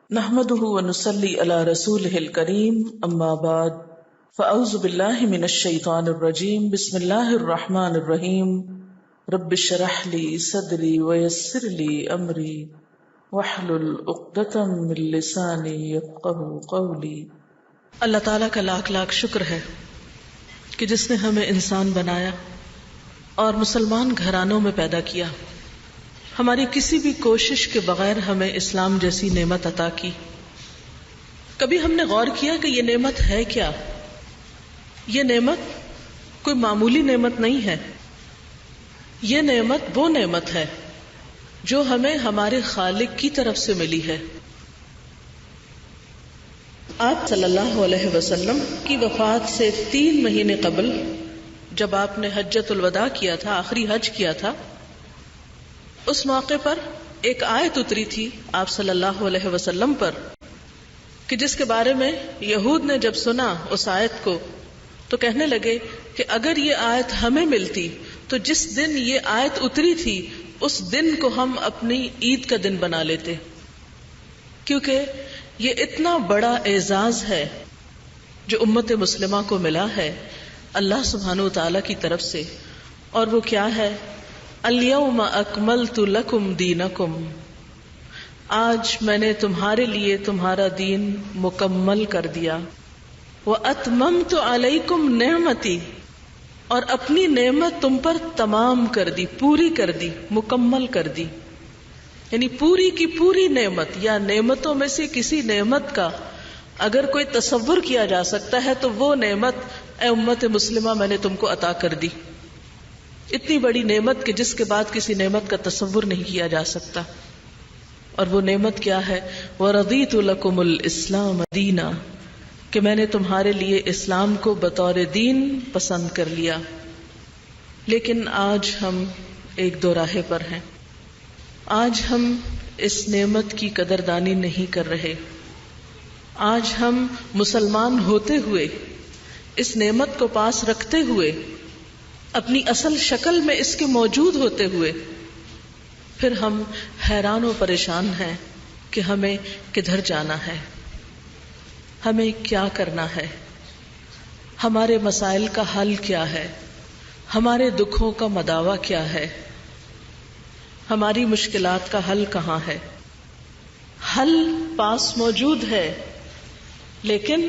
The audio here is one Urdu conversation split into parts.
نحمده ونصلي على رسوله الكريم اما بعد فاعوذ بالله من الشيطان الرجيم بسم الله الرحمن الرحيم رب اشرح لي صدري ويسر لي امري واحلل عقدة من لساني يفقهوا قولي۔ اللہ تعالیٰ کا لاکھ لاکھ شکر ہے کہ جس نے ہمیں انسان بنایا اور مسلمان گھرانوں میں پیدا کیا، ہماری کسی بھی کوشش کے بغیر ہمیں اسلام جیسی نعمت عطا کی۔ کبھی ہم نے غور کیا کہ یہ نعمت ہے کیا؟ یہ نعمت کوئی معمولی نعمت نہیں ہے، یہ نعمت وہ نعمت ہے جو ہمیں ہمارے خالق کی طرف سے ملی ہے۔ آپ صلی اللہ علیہ وسلم کی وفات سے 3 مہینے قبل جب آپ نے حجۃ الوداع کیا تھا، آخری حج کیا تھا، اس موقع پر ایک آیت اتری تھی آپ صلی اللہ علیہ وسلم پر کہ جس کے بارے میں یہود نے جب سنا اس آیت کو تو کہنے لگے کہ اگر یہ آیت ہمیں ملتی تو جس دن یہ آیت اتری تھی اس دن کو ہم اپنی عید کا دن بنا لیتے، کیونکہ یہ اتنا بڑا اعزاز ہے جو امت مسلمہ کو ملا ہے اللہ سبحانہ وتعالی کی طرف سے، اور وہ کیا ہے؟ الیوم اکملت لکم دینکم، آج میں نے تمہارے لیے تمہارا دین مکمل کر دیا، واتممت علیکم نعمتی، اور اپنی نعمت تم پر تمام کر دی، پوری کر دی، مکمل کر دی، یعنی پوری کی پوری نعمت یا نعمتوں میں سے کسی نعمت کا اگر کوئی تصور کیا جا سکتا ہے تو وہ نعمت اے امت مسلمہ میں نے تم کو عطا کر دی، اتنی بڑی نعمت کہ جس کے بعد کسی نعمت کا تصور نہیں کیا جا سکتا۔ اور وہ نعمت کیا ہے؟ وَرَضِيتُ لَكُمُ الْإِسْلَامَ دِينًا، کہ میں نے تمہارے لیے اسلام کو بطور دین پسند کر لیا۔ لیکن آج ہم ایک دو راہے پر ہیں، آج ہم اس نعمت کی قدردانی نہیں کر رہے، آج ہم مسلمان ہوتے ہوئے اس نعمت کو پاس رکھتے ہوئے اپنی اصل شکل میں اس کے موجود ہوتے ہوئے پھر ہم حیران و پریشان ہیں کہ ہمیں کدھر جانا ہے، ہمیں کیا کرنا ہے، ہمارے مسائل کا حل کیا ہے، ہمارے دکھوں کا مداوا کیا ہے، ہماری مشکلات کا حل کہاں ہے؟ حل پاس موجود ہے لیکن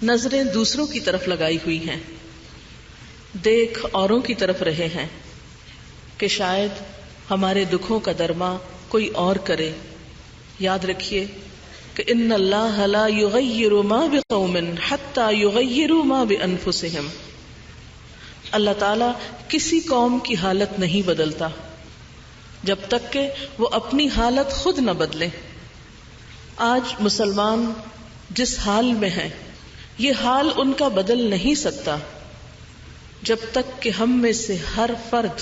نظریں دوسروں کی طرف لگائی ہوئی ہیں، دیکھ اوروں کی طرف رہے ہیں کہ شاید ہمارے دکھوں کا درما کوئی اور کرے۔ یاد رکھیے کہ ان اللہ لا یغیر ما بقوم حتی یغیروا ما بانفسہم، اللہ تعالیٰ کسی قوم کی حالت نہیں بدلتا جب تک کہ وہ اپنی حالت خود نہ بدلے۔ آج مسلمان جس حال میں ہیں یہ حال ان کا بدل نہیں سکتا جب تک کہ ہم میں سے ہر فرد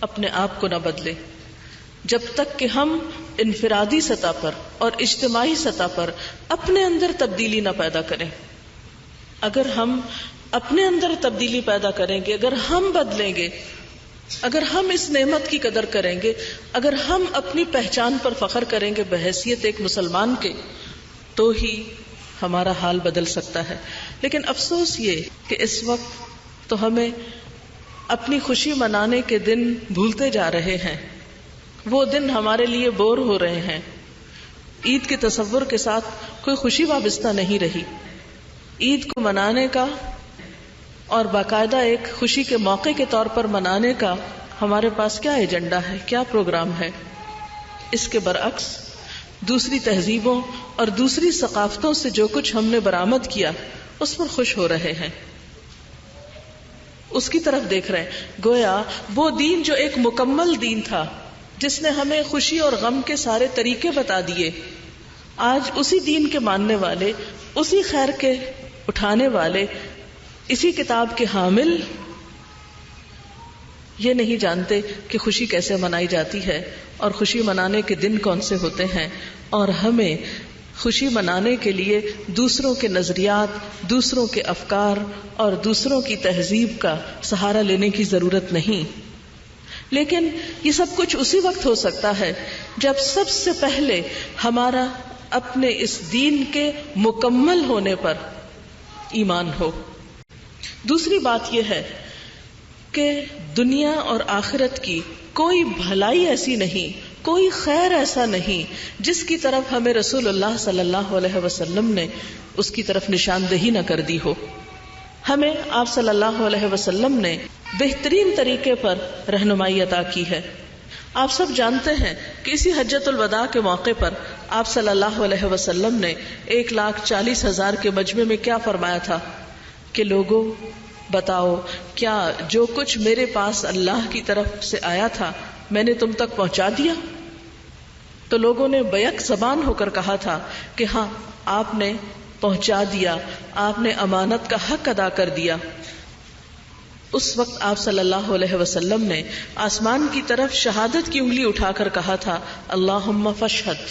اپنے آپ کو نہ بدلے، جب تک کہ ہم انفرادی سطح پر اور اجتماعی سطح پر اپنے اندر تبدیلی نہ پیدا کریں۔ اگر ہم اپنے اندر تبدیلی پیدا کریں گے، اگر ہم بدلیں گے، اگر ہم اس نعمت کی قدر کریں گے، اگر ہم اپنی پہچان پر فخر کریں گے بحیثیت ایک مسلمان کے، تو ہی ہمارا حال بدل سکتا ہے۔ لیکن افسوس یہ کہ اس وقت تو ہمیں اپنی خوشی منانے کے دن بھولتے جا رہے ہیں، وہ دن ہمارے لیے بور ہو رہے ہیں، عید کے تصور کے ساتھ کوئی خوشی وابستہ نہیں رہی۔ عید کو منانے کا اور باقاعدہ ایک خوشی کے موقع کے طور پر منانے کا ہمارے پاس کیا ایجنڈا ہے، کیا پروگرام ہے؟ اس کے برعکس دوسری تہذیبوں اور دوسری ثقافتوں سے جو کچھ ہم نے برآمد کیا اس پر خوش ہو رہے ہیں، اس کی طرف دیکھ رہے ہیں۔ گویا وہ دین جو ایک مکمل دین تھا جس نے ہمیں خوشی اور غم کے سارے طریقے بتا دیے، آج اسی دین کے ماننے والے، اسی خیر کے اٹھانے والے، اسی کتاب کے حامل یہ نہیں جانتے کہ خوشی کیسے منائی جاتی ہے اور خوشی منانے کے دن کون سے ہوتے ہیں، اور ہمیں خوشی منانے کے لیے دوسروں کے نظریات، دوسروں کے افکار اور دوسروں کی تہذیب کا سہارا لینے کی ضرورت نہیں۔ لیکن یہ سب کچھ اسی وقت ہو سکتا ہے جب سب سے پہلے ہمارا اپنے اس دین کے مکمل ہونے پر ایمان ہو۔ دوسری بات یہ ہے کہ دنیا اور آخرت کی کوئی بھلائی ایسی نہیں، کوئی خیر ایسا نہیں جس کی طرف ہمیں رسول اللہ صلی اللہ علیہ وسلم نے اس کی طرف نشاندہی نہ کر دی ہو۔ ہمیں آپ صلی اللہ علیہ وسلم نے بہترین طریقے پر رہنمائی عطا کی ہے۔ آپ سب جانتے ہیں کہ اسی حجۃ الوداع کے موقع پر آپ صلی اللہ علیہ وسلم نے 1,40,000 کے مجمع میں کیا فرمایا تھا کہ لوگوں بتاؤ، کیا جو کچھ میرے پاس اللہ کی طرف سے آیا تھا میں نے تم تک پہنچا دیا؟ تو لوگوں نے بیک زبان ہو کر کہا تھا کہ ہاں آپ نے پہنچا دیا، آپ نے امانت کا حق ادا کر دیا۔ اس وقت آپ صلی اللہ علیہ وسلم نے آسمان کی طرف شہادت کی انگلی اٹھا کر کہا تھا، اللہم فاشہد،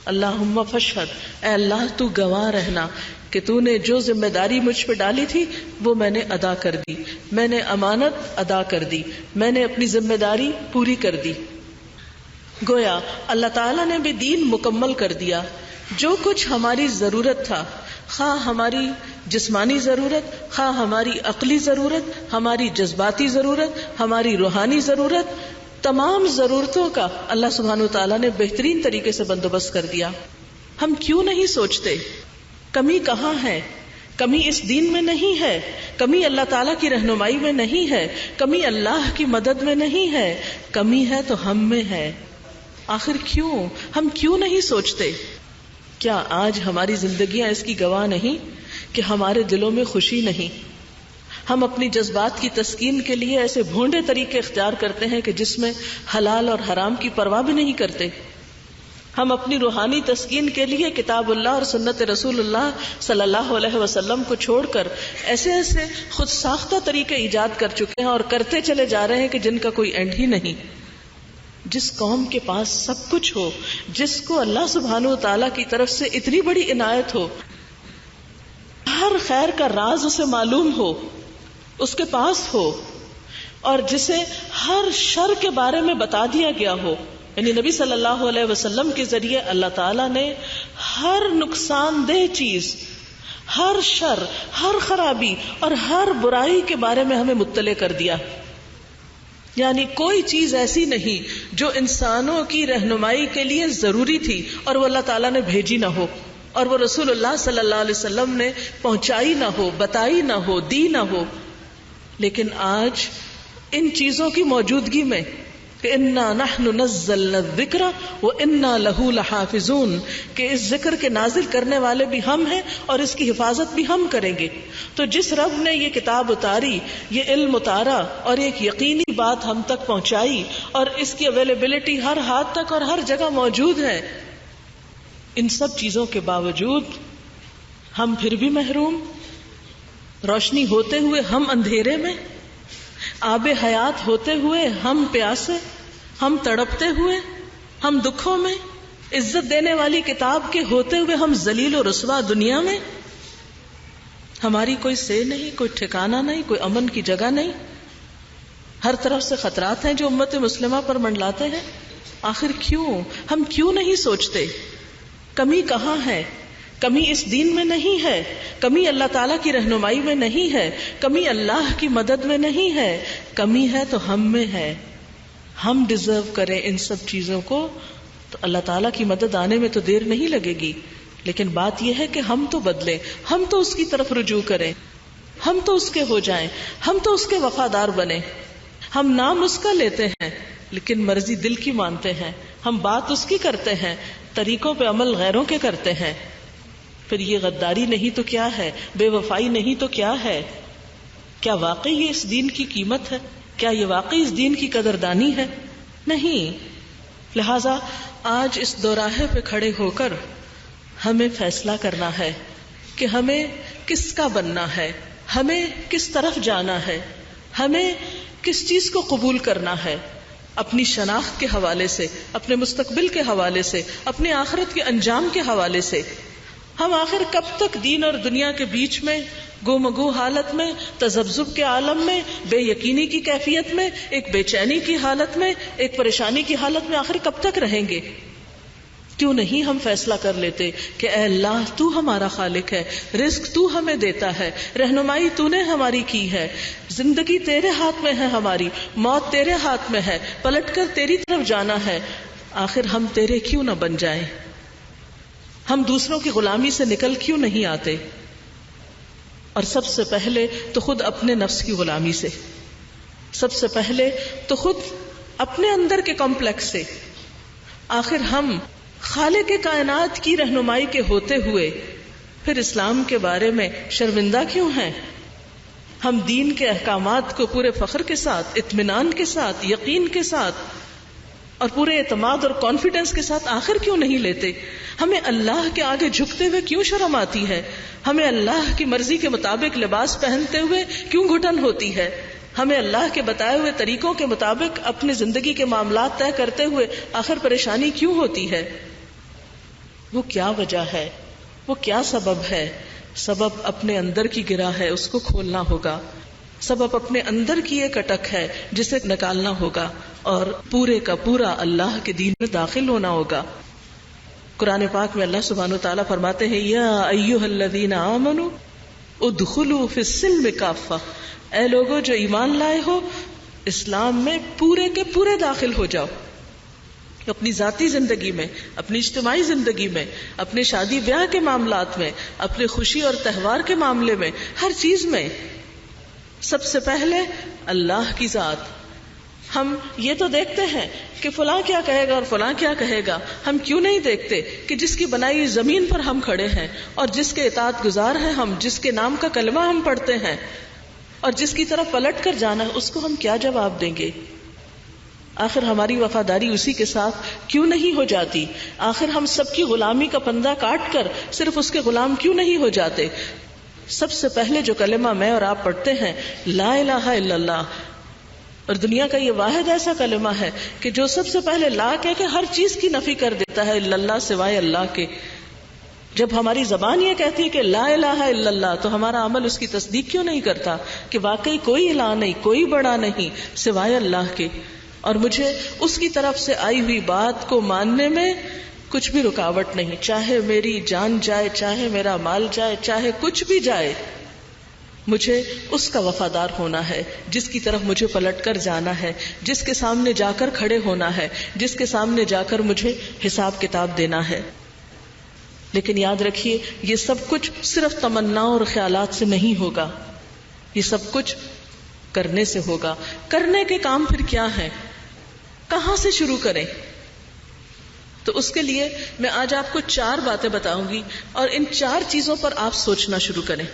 اللہم فاشہد، اے اللہ تو گواہ رہنا کہ تو نے جو ذمہ داری مجھ پہ ڈالی تھی وہ میں نے ادا کر دی، میں نے امانت ادا کر دی، میں نے اپنی ذمہ داری پوری کر دی۔ گویا اللہ تعالیٰ نے بھی دین مکمل کر دیا۔ جو کچھ ہماری ضرورت تھا، خواہ ہماری جسمانی ضرورت، خواہ ہماری عقلی ضرورت، ہماری جذباتی ضرورت، ہماری روحانی ضرورت، تمام ضرورتوں کا اللہ سبحانہ وتعالیٰ نے بہترین طریقے سے بندوبست کر دیا۔ ہم کیوں نہیں سوچتے کمی کہاں ہے؟ کمی اس دین میں نہیں ہے، کمی اللہ تعالیٰ کی رہنمائی میں نہیں ہے، کمی اللہ کی مدد میں نہیں ہے، کمی ہے تو ہم میں ہے۔ آخر کیوں؟ ہم کیوں نہیں سوچتے؟ کیا آج ہماری زندگیاں اس کی گواہ نہیں کہ ہمارے دلوں میں خوشی نہیں؟ ہم اپنی جذبات کی تسکین کے لیے ایسے بھونڈے طریقے اختیار کرتے ہیں کہ جس میں حلال اور حرام کی پرواہ بھی نہیں کرتے۔ ہم اپنی روحانی تسکین کے لیے کتاب اللہ اور سنت رسول اللہ صلی اللہ علیہ وسلم کو چھوڑ کر ایسے ایسے خود ساختہ طریقے ایجاد کر چکے ہیں اور کرتے چلے جا رہے ہیں کہ جن کا کوئی اینڈ ہی نہیں۔ جس قوم کے پاس سب کچھ ہو، جس کو اللہ سبحانہ و تعالیٰ کی طرف سے اتنی بڑی عنایت ہو، ہر خیر کا راز اسے معلوم ہو، اس کے پاس ہو، اور جسے ہر شر کے بارے میں بتا دیا گیا ہو، یعنی نبی صلی اللہ علیہ وسلم کے ذریعے اللہ تعالیٰ نے ہر نقصان دہ چیز، ہر شر، ہر خرابی اور ہر برائی کے بارے میں ہمیں مطلع کر دیا۔ یعنی کوئی چیز ایسی نہیں جو انسانوں کی رہنمائی کے لیے ضروری تھی اور وہ اللہ تعالیٰ نے بھیجی نہ ہو، اور وہ رسول اللہ صلی اللہ علیہ وسلم نے پہنچائی نہ ہو، بتائی نہ ہو، دی نہ ہو۔ لیکن آج ان چیزوں کی موجودگی میں کہ انا نحن نزلنا الذکر وانا له لحافظون، کہ اس ذکر کے نازل کرنے والے بھی ہم ہیں اور اس کی حفاظت بھی ہم کریں گے۔ تو جس رب نے یہ کتاب اتاری، یہ علم اتارا اور ایک یقینی بات ہم تک پہنچائی اور اس کی اویلیبلٹی ہر ہاتھ تک اور ہر جگہ موجود ہے، ان سب چیزوں کے باوجود ہم پھر بھی محروم، روشنی ہوتے ہوئے ہم اندھیرے میں، آب حیات ہوتے ہوئے ہم پیاسے، ہم تڑپتے ہوئے ہم دکھوں میں، عزت دینے والی کتاب کے ہوتے ہوئے ہم ذلیل و رسوا دنیا میں، ہماری کوئی سے نہیں، کوئی ٹھکانہ نہیں، کوئی امن کی جگہ نہیں، ہر طرف سے خطرات ہیں جو امت مسلمہ پر منڈلاتے ہیں۔ آخر کیوں؟ ہم کیوں نہیں سوچتے کمی کہاں ہے؟ کمی اس دین میں نہیں ہے، کمی اللہ تعالیٰ کی رہنمائی میں نہیں ہے، کمی اللہ کی مدد میں نہیں ہے، کمی ہے تو ہم میں ہے۔ ہم ڈیزرو کریں ان سب چیزوں کو تو اللہ تعالیٰ کی مدد آنے میں تو دیر نہیں لگے گی، لیکن بات یہ ہے کہ ہم تو بدلیں، ہم تو اس کی طرف رجوع کریں، ہم تو اس کے ہو جائیں، ہم تو اس کے وفادار بنیں۔ ہم نام اس کا لیتے ہیں لیکن مرضی دل کی مانتے ہیں، ہم بات اس کی کرتے ہیں، طریقوں پہ عمل غیروں کے کرتے ہیں۔ پھر یہ غداری نہیں تو کیا ہے؟ بے وفائی نہیں تو کیا ہے؟ کیا واقعی یہ اس دین کی قیمت ہے؟ کیا یہ واقعی اس دین کی قدردانی ہے؟ نہیں۔ لہذا آج اس دوراہے پہ کھڑے ہو کر ہمیں فیصلہ کرنا ہے کہ ہمیں کس کا بننا ہے، ہمیں کس طرف جانا ہے، ہمیں کس چیز کو قبول کرنا ہے، اپنی شناخت کے حوالے سے، اپنے مستقبل کے حوالے سے، اپنے آخرت کے انجام کے حوالے سے۔ ہم آخر کب تک دین اور دنیا کے بیچ میں گو حالت میں، تذبذب کے عالم میں، بے یقینی کی کیفیت میں، ایک بے چینی کی حالت میں، ایک پریشانی کی حالت میں آخر کب تک رہیں گے؟ کیوں نہیں ہم فیصلہ کر لیتے کہ اے اللہ تو ہمارا خالق ہے، رزق تو ہمیں دیتا ہے، رہنمائی تو نے ہماری کی ہے، زندگی تیرے ہاتھ میں ہے، ہماری موت تیرے ہاتھ میں ہے، پلٹ کر تیری طرف جانا ہے، آخر ہم تیرے کیوں نہ بن جائیں؟ ہم دوسروں کی غلامی سے نکل کیوں نہیں آتے؟ اور سب سے پہلے تو خود اپنے نفس کی غلامی سے، سب سے پہلے تو خود اپنے اندر کے کمپلیکس سے۔ آخر ہم خالق کائنات کی رہنمائی کے ہوتے ہوئے پھر اسلام کے بارے میں شرمندہ کیوں ہیں؟ ہم دین کے احکامات کو پورے فخر کے ساتھ، اطمینان کے ساتھ، یقین کے ساتھ اور پورے اعتماد اور کانفیڈنس کے ساتھ آخر کیوں نہیں لیتے؟ ہمیں اللہ کے آگے جھکتے ہوئے کیوں شرم آتی ہے؟ ہمیں اللہ کی مرضی کے مطابق لباس پہنتے ہوئے کیوں گھٹن ہوتی ہے؟ ہمیں اللہ کے بتائے ہوئے طریقوں کے مطابق اپنی زندگی کے معاملات طے کرتے ہوئے آخر پریشانی کیوں ہوتی ہے؟ وہ کیا وجہ ہے؟ وہ کیا سبب ہے؟ سبب اپنے اندر کی گرہ ہے، اس کو کھولنا ہوگا۔ سبب اپنے اندر کی ایک اٹک ہے جسے نکالنا ہوگا اور پورے کا پورا اللہ کے دین میں داخل ہونا ہوگا۔ قرآن پاک میں اللہ سبحانہ وتعالیٰ فرماتے ہیں یا ایھا الذین آمنوا ادخلوا فی السلم کافہ، اے لوگو جو ایمان لائے ہو اسلام میں پورے کے پورے داخل ہو جاؤ۔ اپنی ذاتی زندگی میں، اپنی اجتماعی زندگی میں، اپنے شادی بیاہ کے معاملات میں، اپنے خوشی اور تہوار کے معاملے میں، ہر چیز میں سب سے پہلے اللہ کی ذات۔ ہم یہ تو دیکھتے ہیں کہ فلاں کیا کہے گا اور فلاں کیا کہے گا، ہم کیوں نہیں دیکھتے کہ جس کی بنائی زمین پر ہم کھڑے ہیں اور جس کے اطاعت گزار ہیں ہم، جس کے نام کا کلمہ ہم پڑھتے ہیں اور جس کی طرف پلٹ کر جانا ہے، اس کو ہم کیا جواب دیں گے؟ آخر ہماری وفاداری اسی کے ساتھ کیوں نہیں ہو جاتی؟ آخر ہم سب کی غلامی کا پندہ کاٹ کر صرف اس کے غلام کیوں نہیں ہو جاتے؟ سب سے پہلے جو کلمہ میں اور آپ پڑھتے ہیں لا الہ الا اللہ، اور دنیا کا یہ واحد ایسا کلمہ ہے کہ جو سب سے پہلے لا کہہ کے ہر چیز کی نفی کر دیتا ہے الا اللہ، سوائے اللہ کے۔ جب ہماری زبان یہ کہتی ہے کہ لا الہ الا اللہ تو ہمارا عمل اس کی تصدیق کیوں نہیں کرتا کہ واقعی کوئی الہ نہیں، کوئی بڑا نہیں سوائے اللہ کے، اور مجھے اس کی طرف سے آئی ہوئی بات کو ماننے میں کچھ بھی رکاوٹ نہیں، چاہے میری جان جائے، چاہے میرا مال جائے، چاہے کچھ بھی جائے، مجھے اس کا وفادار ہونا ہے جس کی طرف مجھے پلٹ کر جانا ہے، جس کے سامنے جا کر کھڑے ہونا ہے، جس کے سامنے جا کر مجھے حساب کتاب دینا ہے۔ لیکن یاد رکھیے یہ سب کچھ صرف تمناؤں اور خیالات سے نہیں ہوگا، یہ سب کچھ کرنے سے ہوگا۔ کرنے کے کام پھر کیا ہیں؟ کہاں سے شروع کریں؟ تو اس کے لیے میں آج آپ کو 4 باتیں بتاؤں گی اور ان 4 چیزوں پر آپ سوچنا شروع کریں۔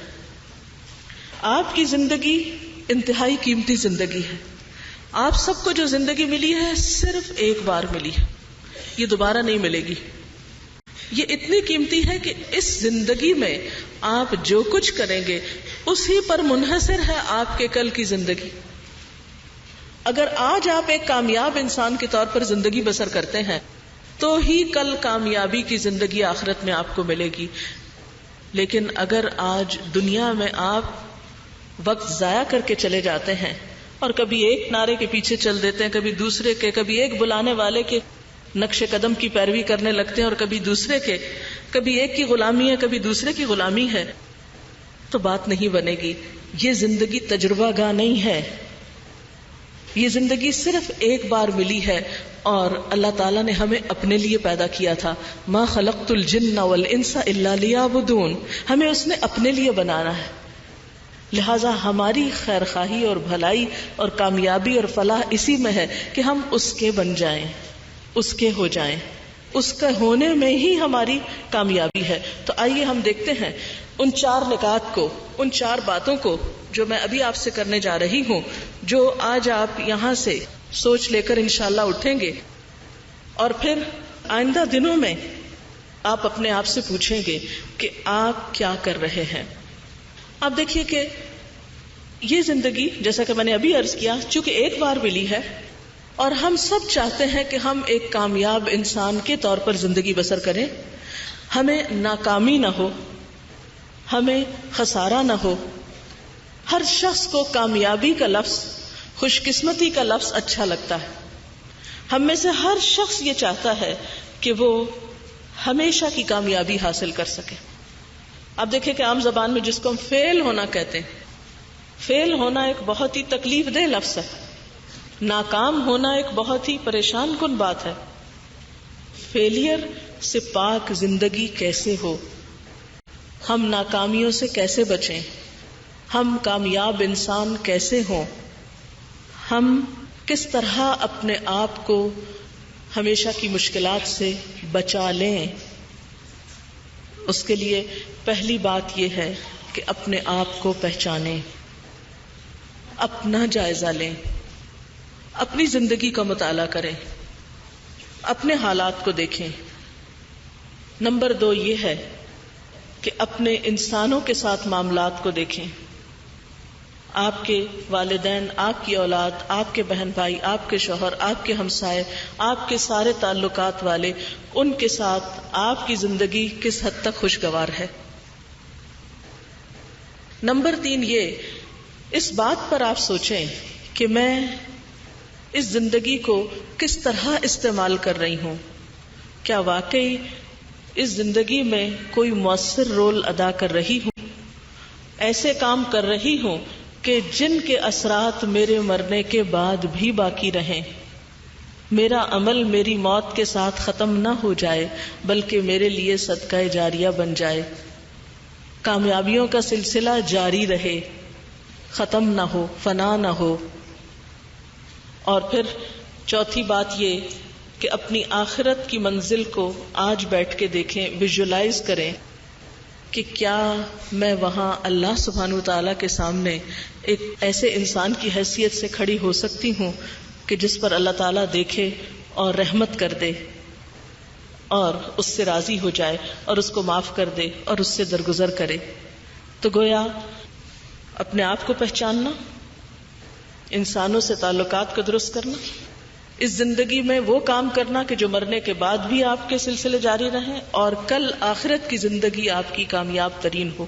آپ کی زندگی انتہائی قیمتی زندگی ہے۔ آپ سب کو جو زندگی ملی ہے صرف ایک بار ملی ہے، یہ دوبارہ نہیں ملے گی۔ یہ اتنی قیمتی ہے کہ اس زندگی میں آپ جو کچھ کریں گے اسی پر منحصر ہے آپ کے کل کی زندگی۔ اگر آج آپ ایک کامیاب انسان کے طور پر زندگی بسر کرتے ہیں تو ہی کل کامیابی کی زندگی آخرت میں آپ کو ملے گی۔ لیکن اگر آج دنیا میں آپ وقت ضائع کر کے چلے جاتے ہیں اور کبھی ایک نعرے کے پیچھے چل دیتے ہیں، کبھی دوسرے کے، کبھی ایک بلانے والے کے نقش قدم کی پیروی کرنے لگتے ہیں اور کبھی دوسرے کے، کبھی ایک کی غلامی ہے کبھی دوسرے کی غلامی ہے، تو بات نہیں بنے گی۔ یہ زندگی تجربہ گاہ نہیں ہے، یہ زندگی صرف ایک بار ملی ہے اور اللہ تعالیٰ نے ہمیں اپنے لیے پیدا کیا تھا۔ ما خلقت الجن والانس الا لیعبدون، ہمیں اس نے اپنے لیے بنانا ہے، لہذا ہماری خیر خواہی اور بھلائی اور کامیابی اور فلاح اسی میں ہے کہ ہم اس کے بن جائیں، اس کے ہو جائیں، اس کے ہونے میں ہی ہماری کامیابی ہے۔ تو آئیے ہم دیکھتے ہیں ان 4 نکات کو، ان 4 باتوں کو جو میں ابھی آپ سے کرنے جا رہی ہوں، جو آج آپ یہاں سے سوچ لے کر انشاءاللہ اٹھیں گے اور پھر آئندہ دنوں میں آپ اپنے آپ سے پوچھیں گے کہ آپ کیا کر رہے ہیں۔ آپ دیکھیے کہ یہ زندگی جیسا کہ میں نے ابھی عرض کیا چونکہ ایک بار ملی ہے اور ہم سب چاہتے ہیں کہ ہم ایک کامیاب انسان کے طور پر زندگی بسر کریں، ہمیں ناکامی نہ ہو، ہمیں خسارہ نہ ہو۔ ہر شخص کو کامیابی کا لفظ، خوش قسمتی کا لفظ اچھا لگتا ہے۔ ہم میں سے ہر شخص یہ چاہتا ہے کہ وہ ہمیشہ کی کامیابی حاصل کر سکیں. اب دیکھیں کہ عام زبان میں جس کو ہم فیل ہونا کہتے ہیں، فیل ہونا ایک بہت ہی تکلیف دہ لفظ ہے. ناکام ہونا ایک بہت ہی پریشان کن بات ہے. فیلئر سے پاک زندگی کیسے ہو؟ ہم ناکامیوں سے کیسے بچیں؟ ہم کامیاب انسان کیسے ہوں؟ ہم کس طرح اپنے آپ کو ہمیشہ کی مشکلات سے بچا لیں؟ اس کے لیے پہلی بات یہ ہے کہ اپنے آپ کو پہچانیں، اپنا جائزہ لیں، اپنی زندگی کا مطالعہ کریں، اپنے حالات کو دیکھیں. نمبر 2 یہ ہے کہ اپنے انسانوں کے ساتھ معاملات کو دیکھیں. آپ کے والدین، آپ کی اولاد، آپ کے بہن بھائی، آپ کے شوہر، آپ کے ہمسائے، آپ کے سارے تعلقات والے، ان کے ساتھ آپ کی زندگی کس حد تک خوشگوار ہے. نمبر 3 یہ، اس بات پر آپ سوچیں کہ میں اس زندگی کو کس طرح استعمال کر رہی ہوں. کیا واقعی اس زندگی میں کوئی مؤثر رول ادا کر رہی ہوں؟ ایسے کام کر رہی ہوں کہ جن کے اثرات میرے مرنے کے بعد بھی باقی رہیں. میرا عمل میری موت کے ساتھ ختم نہ ہو جائے بلکہ میرے لیے صدقہ جاریہ بن جائے. کامیابیوں کا سلسلہ جاری رہے، ختم نہ ہو، فنا نہ ہو. اور پھر چوتھی بات یہ کہ اپنی آخرت کی منزل کو آج بیٹھ کے دیکھیں، ویژولائز کریں کہ کیا میں وہاں اللہ سبحانہ وتعالی کے سامنے ایک ایسے انسان کی حیثیت سے کھڑی ہو سکتی ہوں کہ جس پر اللہ تعالیٰ دیکھے اور رحمت کر دے اور اس سے راضی ہو جائے اور اس کو معاف کر دے اور اس سے درگزر کرے. تو گویا اپنے آپ کو پہچاننا، انسانوں سے تعلقات کو درست کرنا، اس زندگی میں وہ کام کرنا کہ جو مرنے کے بعد بھی آپ کے سلسلے جاری رہیں اور کل آخرت کی زندگی آپ کی کامیاب ترین ہو.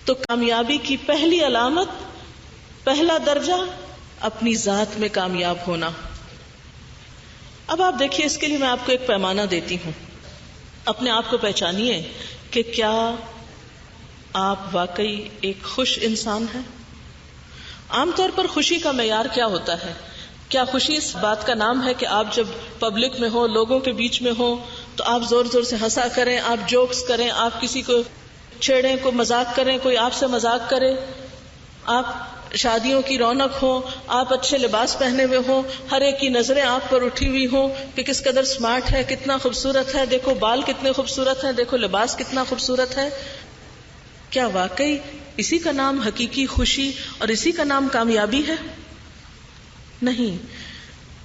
تو کامیابی کی پہلی علامت، پہلا درجہ اپنی ذات میں کامیاب ہونا. اب آپ دیکھیے، اس کے لیے میں آپ کو ایک پیمانہ دیتی ہوں. اپنے آپ کو پہچانیے کہ کیا آپ واقعی ایک خوش انسان ہیں. عام طور پر خوشی کا معیار کیا ہوتا ہے؟ کیا خوشی اس بات کا نام ہے کہ آپ جب پبلک میں ہو، لوگوں کے بیچ میں ہو تو آپ زور زور سے ہنسا کریں، آپ جوکس کریں، آپ کسی کو چھیڑیں، کوئی مذاق کریں، کوئی آپ سے مذاق کرے، آپ شادیوں کی رونق ہو، آپ اچھے لباس پہنے ہوئے ہوں، ہر ایک کی نظریں آپ پر اٹھی ہوئی ہوں کہ کس قدر سمارٹ ہے، کتنا خوبصورت ہے، دیکھو بال کتنے خوبصورت ہیں، دیکھو لباس کتنا خوبصورت ہے. کیا واقعی اسی کا نام حقیقی خوشی اور اسی کا نام کامیابی ہے؟ نہیں.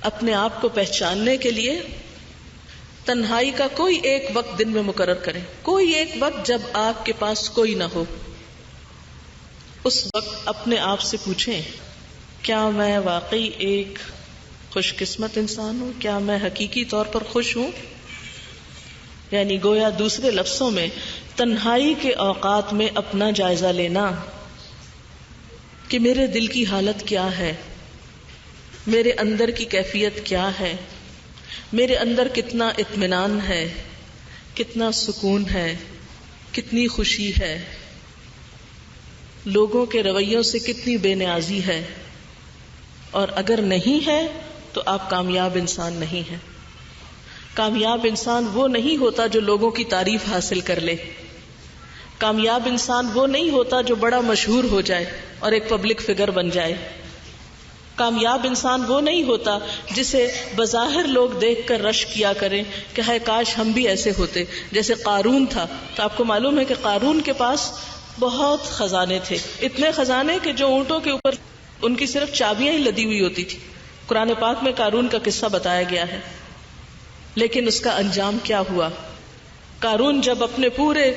اپنے آپ کو پہچاننے کے لیے تنہائی کا کوئی ایک وقت دن میں مقرر کریں، کوئی ایک وقت جب آپ کے پاس کوئی نہ ہو. اس وقت اپنے آپ سے پوچھیں، کیا میں واقعی ایک خوش قسمت انسان ہوں؟ کیا میں حقیقی طور پر خوش ہوں؟ یعنی گویا دوسرے لفظوں میں تنہائی کے اوقات میں اپنا جائزہ لینا کہ میرے دل کی حالت کیا ہے، میرے اندر کی کیفیت کیا ہے، میرے اندر کتنا اطمینان ہے، کتنا سکون ہے، کتنی خوشی ہے، لوگوں کے رویوں سے کتنی بے نیازی ہے. اور اگر نہیں ہے تو آپ کامیاب انسان نہیں ہیں. کامیاب انسان وہ نہیں ہوتا جو لوگوں کی تعریف حاصل کر لے. کامیاب انسان وہ نہیں ہوتا جو بڑا مشہور ہو جائے اور ایک پبلک فگر بن جائے. کامیاب انسان وہ نہیں ہوتا جسے بظاہر لوگ دیکھ کر رش کیا کریں کہ ہائے کاش ہم بھی ایسے ہوتے. جیسے قارون تھا، تو آپ کو معلوم ہے کہ قارون کے پاس بہت خزانے تھے، اتنے خزانے کہ جو اونٹوں کے اوپر ان کی صرف چابیاں ہی لدی ہوئی ہوتی تھی. قرآن پاک میں قارون کا قصہ بتایا گیا ہے. لیکن اس کا انجام کیا ہوا؟ قارون جب اپنے پورے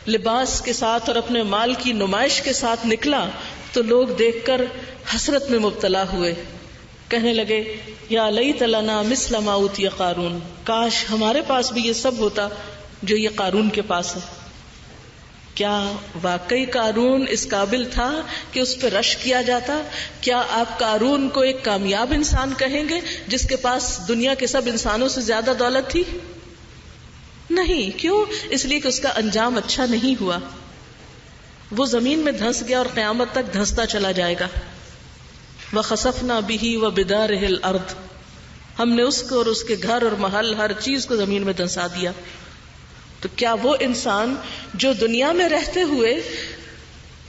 لباس کے ساتھ اور اپنے مال کی نمائش کے ساتھ نکلا تو لوگ دیکھ کر حسرت میں مبتلا ہوئے، کہنے لگے یا لیت لنا مثل ما اوتی قارون، کاش ہمارے پاس بھی یہ سب ہوتا جو یہ قارون کے پاس ہے. کیا واقعی قارون اس قابل تھا کہ اس پہ رش کیا جاتا؟ کیا آپ قارون کو ایک کامیاب انسان کہیں گے جس کے پاس دنیا کے سب انسانوں سے زیادہ دولت تھی؟ نہیں. کیوں؟ اس لیے کہ اس کا انجام اچھا نہیں ہوا. وہ زمین میں دھنس گیا اور قیامت تک دھنستا چلا جائے گا. وَخَسَفْنَا بِهِ وَبِدَارِهِ الْأَرْضِ، ہم نے اس کو اور اس کے گھر اور محل ہر چیز کو زمین میں دھنسا دیا. تو کیا وہ انسان جو دنیا میں رہتے ہوئے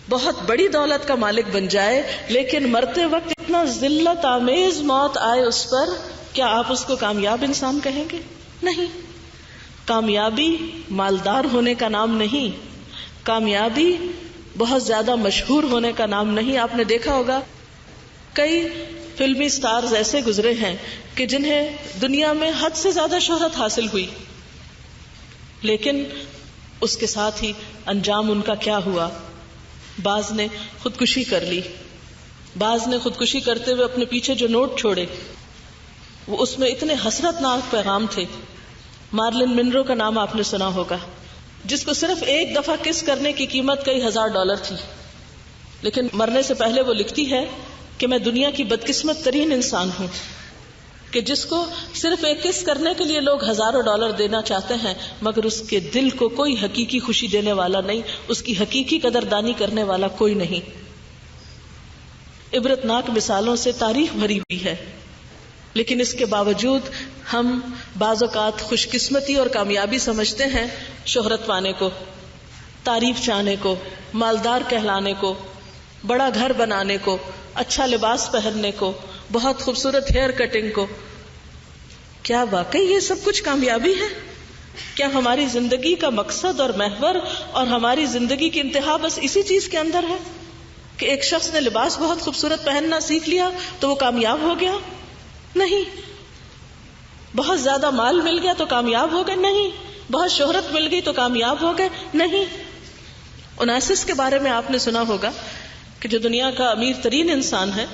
بہت بڑی دولت کا مالک بن جائے لیکن مرتے وقت اتنا ذلت آمیز موت آئے اس پر، کیا آپ اس کو کامیاب انسان کہیں گے؟ نہیں. کامیابی مالدار ہونے کا نام نہیں، کامیابی بہت زیادہ مشہور ہونے کا نام نہیں. آپ نے دیکھا ہوگا کئی فلمی سٹارز ایسے گزرے ہیں کہ جنہیں دنیا میں حد سے زیادہ شہرت حاصل ہوئی، لیکن اس کے ساتھ ہی انجام ان کا کیا ہوا؟ بعض نے خودکشی کر لی، بعض نے خودکشی کرتے ہوئے اپنے پیچھے جو نوٹ چھوڑے وہ اس میں اتنے حسرت ناک پیغام تھے. مارلن منرو کا نام آپ نے سنا ہوگا، جس کو صرف ایک دفعہ کس کرنے کی قیمت کئی $1000 تھی، لیکن مرنے سے پہلے وہ لکھتی ہے کہ میں دنیا کی بدقسمت ترین انسان ہوں کہ جس کو صرف ایک کس کرنے کے لیے لوگ $1000 دینا چاہتے ہیں، مگر اس کے دل کو کوئی حقیقی خوشی دینے والا نہیں، اس کی حقیقی قدردانی کرنے والا کوئی نہیں. عبرتناک مثالوں سے تاریخ بھری ہوئی ہے، لیکن اس کے باوجود ہم بعض اوقات خوش قسمتی اور کامیابی سمجھتے ہیں شہرت پانے کو، تعریف چاہنے کو، مالدار کہلانے کو، بڑا گھر بنانے کو، اچھا لباس پہننے کو، بہت خوبصورت ہیئر کٹنگ کو. کیا واقعی یہ سب کچھ کامیابی ہے؟ کیا ہماری زندگی کا مقصد اور محور اور ہماری زندگی کی انتہا بس اسی چیز کے اندر ہے کہ ایک شخص نے لباس بہت خوبصورت پہننا سیکھ لیا تو وہ کامیاب ہو گیا؟ نہیں. بہت زیادہ مال مل گیا تو کامیاب ہو گئے؟ نہیں. بہت شہرت مل گئی تو کامیاب ہو گئے؟ نہیں. اوناسس کے بارے میں آپ نے سنا ہوگا کہ جو دنیا کا امیر ترین انسان ہے،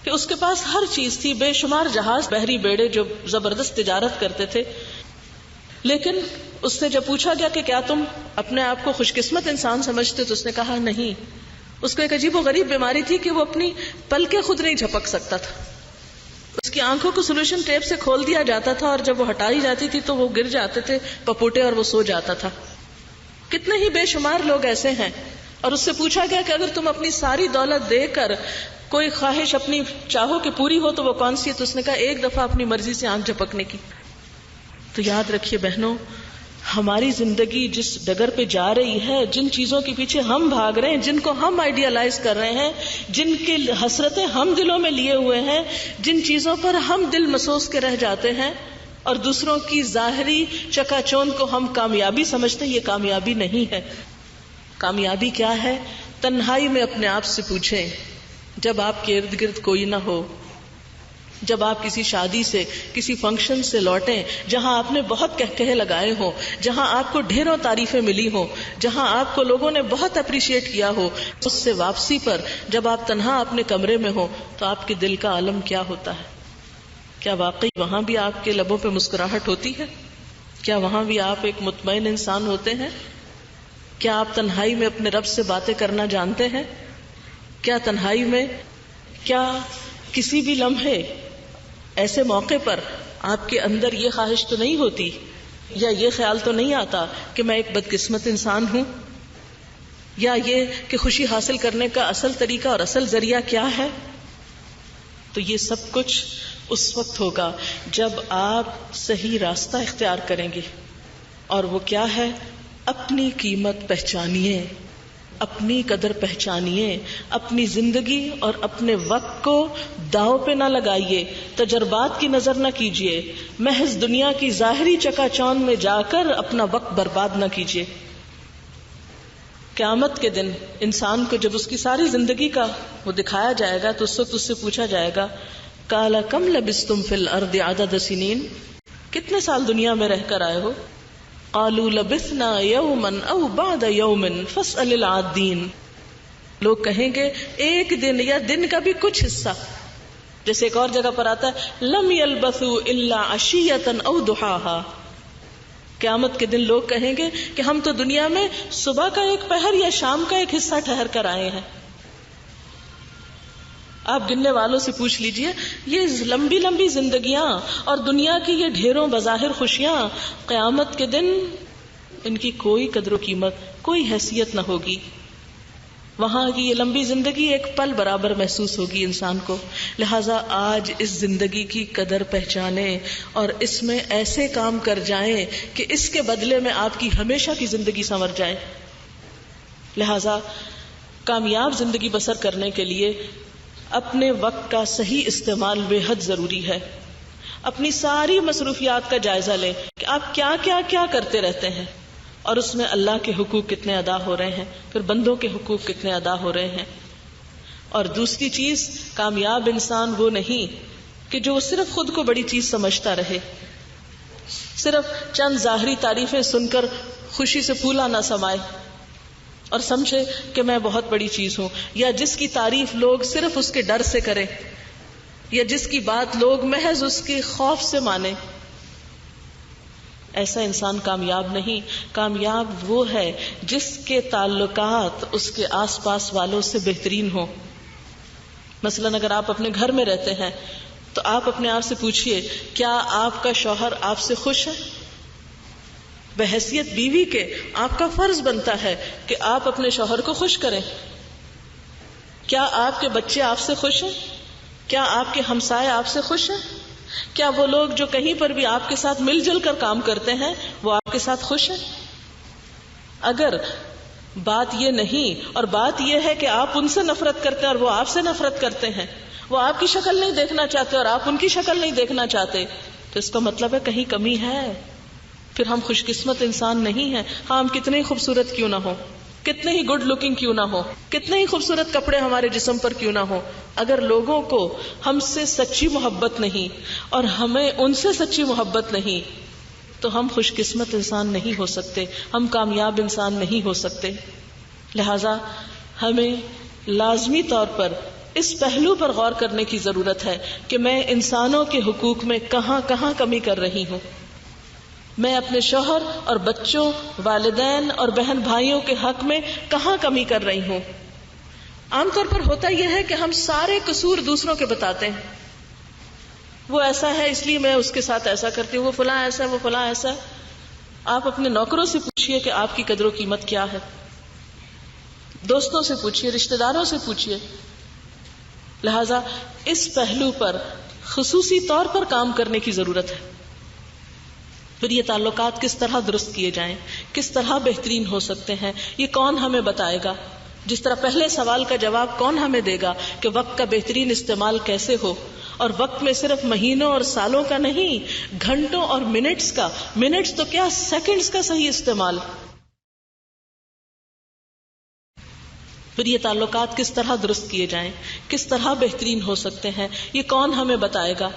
کہ اس کے پاس ہر چیز تھی، بے شمار جہاز، بحری بیڑے جو زبردست تجارت کرتے تھے، لیکن اس سے جب پوچھا گیا کہ کیا تم اپنے آپ کو خوش قسمت انسان سمجھتے تو اس نے کہا نہیں. اس کو ایک عجیب و غریب بیماری تھی کہ وہ اپنی پلکیں خود نہیں جھپک سکتا تھا. اس کی آنکھوں کو سولوشن ٹیپ سے کھول دیا جاتا تھا اور جب وہ ہٹائی جاتی تھی تو وہ گر جاتے تھے پپوٹے اور وہ سو جاتا تھا. کتنے ہی بے شمار لوگ ایسے ہیں. اور اس سے پوچھا گیا کہ اگر تم اپنی ساری دولت دے کر کوئی خواہش اپنی چاہو کہ پوری ہو تو وہ کون سی ہے؟ تو اس نے کہا ایک دفعہ اپنی مرضی سے آنکھ جھپکنے کی. تو یاد رکھیے بہنوں، ہماری زندگی جس ڈگر پہ جا رہی ہے، جن چیزوں کے پیچھے ہم بھاگ رہے ہیں، جن کو ہم آئیڈیالائز کر رہے ہیں، جن کی حسرتیں ہم دلوں میں لیے ہوئے ہیں، جن چیزوں پر ہم دل مسوس کے رہ جاتے ہیں اور دوسروں کی ظاہری چکا چوند کو ہم کامیابی سمجھتے ہیں، یہ کامیابی نہیں ہے. کامیابی کیا ہے؟ تنہائی میں اپنے آپ سے پوچھیں، جب آپ کے ارد گرد کوئی نہ ہو، جب آپ کسی شادی سے، کسی فنکشن سے لوٹیں جہاں آپ نے بہت کہکہے لگائے ہوں، جہاں آپ کو ڈھیروں تعریفیں ملی ہوں، جہاں آپ کو لوگوں نے بہت اپریشیٹ کیا ہو، اس سے واپسی پر جب آپ تنہا اپنے کمرے میں ہوں تو آپ کے دل کا عالم کیا ہوتا ہے؟ کیا واقعی وہاں بھی آپ کے لبوں پہ مسکراہٹ ہوتی ہے؟ کیا وہاں بھی آپ ایک مطمئن انسان ہوتے ہیں؟ کیا آپ تنہائی میں اپنے رب سے باتیں کرنا جانتے ہیں؟ کیا تنہائی میں، کیا کسی بھی لمحے ایسے موقع پر آپ کے اندر یہ خواہش تو نہیں ہوتی یا یہ خیال تو نہیں آتا کہ میں ایک بدقسمت انسان ہوں؟ یا یہ کہ خوشی حاصل کرنے کا اصل طریقہ اور اصل ذریعہ کیا ہے؟ تو یہ سب کچھ اس وقت ہوگا جب آپ صحیح راستہ اختیار کریں گے. اور وہ کیا ہے؟ اپنی قیمت پہچانیے، اپنی قدر پہچانیے، اپنی زندگی اور اپنے وقت کو داؤ پہ نہ لگائیے، تجربات کی نظر نہ کیجیے، محض دنیا کی ظاہری چکا چوند میں جا کر اپنا وقت برباد نہ کیجیے. قیامت کے دن انسان کو جب اس کی ساری زندگی کا وہ دکھایا جائے گا تو اس وقت اس سے پوچھا جائے گا قال کم لبثتم فی الارض عدد سنین، کتنے سال دنیا میں رہ کر آئے ہو؟ قالوا لبثنا یوما او بعد یوم فاسأل العادین. لوگ کہیں گے ایک دن یا دن کا بھی کچھ حصہ. جیسے ایک اور جگہ پر آتا ہے لم یلبثوا الا عشیۃ او ضحاھا. قیامت کے دن لوگ کہیں گے کہ ہم تو دنیا میں صبح کا ایک پہر یا شام کا ایک حصہ ٹھہر کر آئے ہیں. آپ گننے والوں سے پوچھ لیجئے، یہ لمبی لمبی زندگیاں اور دنیا کی یہ ڈھیروں بظاہر خوشیاں قیامت کے دن ان کی کوئی قدر و قیمت، کوئی حیثیت نہ ہوگی. وہاں کی یہ لمبی زندگی ایک پل برابر محسوس ہوگی انسان کو. لہٰذا آج اس زندگی کی قدر پہچانیں اور اس میں ایسے کام کر جائیں کہ اس کے بدلے میں آپ کی ہمیشہ کی زندگی سنور جائے. لہٰذا کامیاب زندگی بسر کرنے کے لیے اپنے وقت کا صحیح استعمال بے حد ضروری ہے. اپنی ساری مصروفیات کا جائزہ لیں کہ آپ کیا کیا کیا کرتے رہتے ہیں اور اس میں اللہ کے حقوق کتنے ادا ہو رہے ہیں، پھر بندوں کے حقوق کتنے ادا ہو رہے ہیں. اور دوسری چیز، کامیاب انسان وہ نہیں کہ جو صرف خود کو بڑی چیز سمجھتا رہے، صرف چند ظاہری تعریفیں سن کر خوشی سے پھولا نہ سمائے اور سمجھے کہ میں بہت بڑی چیز ہوں، یا جس کی تعریف لوگ صرف اس کے ڈر سے کریں، یا جس کی بات لوگ محض اس کے خوف سے مانیں. ایسا انسان کامیاب نہیں. کامیاب وہ ہے جس کے تعلقات اس کے آس پاس والوں سے بہترین ہوں. مثلاً اگر آپ اپنے گھر میں رہتے ہیں تو آپ اپنے آپ سے پوچھئے، کیا آپ کا شوہر آپ سے خوش ہے؟ بحیثیت بیوی کے آپ کا فرض بنتا ہے کہ آپ اپنے شوہر کو خوش کریں. کیا آپ کے بچے آپ سے خوش ہیں؟ کیا آپ کے ہمسائے آپ سے خوش ہیں؟ کیا وہ لوگ جو کہیں پر بھی آپ کے ساتھ مل جل کر کام کرتے ہیں وہ آپ کے ساتھ خوش ہیں؟ اگر بات یہ نہیں اور بات یہ ہے کہ آپ ان سے نفرت کرتے ہیں اور وہ آپ سے نفرت کرتے ہیں، وہ آپ کی شکل نہیں دیکھنا چاہتے اور آپ ان کی شکل نہیں دیکھنا چاہتے، تو اس کا مطلب ہے کہیں کمی ہے. پھر ہم خوش قسمت انسان نہیں ہیں. ہاں ہم کتنے ہی خوبصورت کیوں نہ ہو، کتنے ہی گڈ لکنگ کیوں نہ ہو، کتنے ہی خوبصورت کپڑے ہمارے جسم پر کیوں نہ ہو، اگر لوگوں کو ہم سے سچی محبت نہیں اور ہمیں ان سے سچی محبت نہیں تو ہم خوش قسمت انسان نہیں ہو سکتے، ہم کامیاب انسان نہیں ہو سکتے. لہذا ہمیں لازمی طور پر اس پہلو پر غور کرنے کی ضرورت ہے کہ میں انسانوں کے حقوق میں کہاں کہاں کمی کر رہی ہوں. میں اپنے شوہر اور بچوں، والدین اور بہن بھائیوں کے حق میں کہاں کمی کر رہی ہوں. عام طور پر ہوتا یہ ہے کہ ہم سارے قصور دوسروں کے بتاتے ہیں. وہ ایسا ہے اس لیے میں اس کے ساتھ ایسا کرتی ہوں، وہ فلاں ایسا ہے، وہ فلاں ایسا ہے. آپ اپنے نوکروں سے پوچھئے کہ آپ کی قدر و قیمت کیا ہے، دوستوں سے پوچھئے، رشتہ داروں سے پوچھئے. لہذا اس پہلو پر خصوصی طور پر کام کرنے کی ضرورت ہے. پھر یہ تعلقات کس طرح درست کیے جائیں، کس طرح بہترین ہو سکتے ہیں، یہ کون ہمیں بتائے گا؟ جس طرح پہلے سوال کا جواب کون ہمیں دے گا کہ وقت کا بہترین استعمال کیسے ہو، اور وقت میں صرف مہینوں اور سالوں کا نہیں، گھنٹوں اور منٹس کا، منٹس تو کیا سیکنڈز کا صحیح استعمال. پھر یہ تعلقات کس طرح درست کیے جائیں، کس طرح بہترین ہو سکتے ہیں، یہ کون ہمیں بتائے گا؟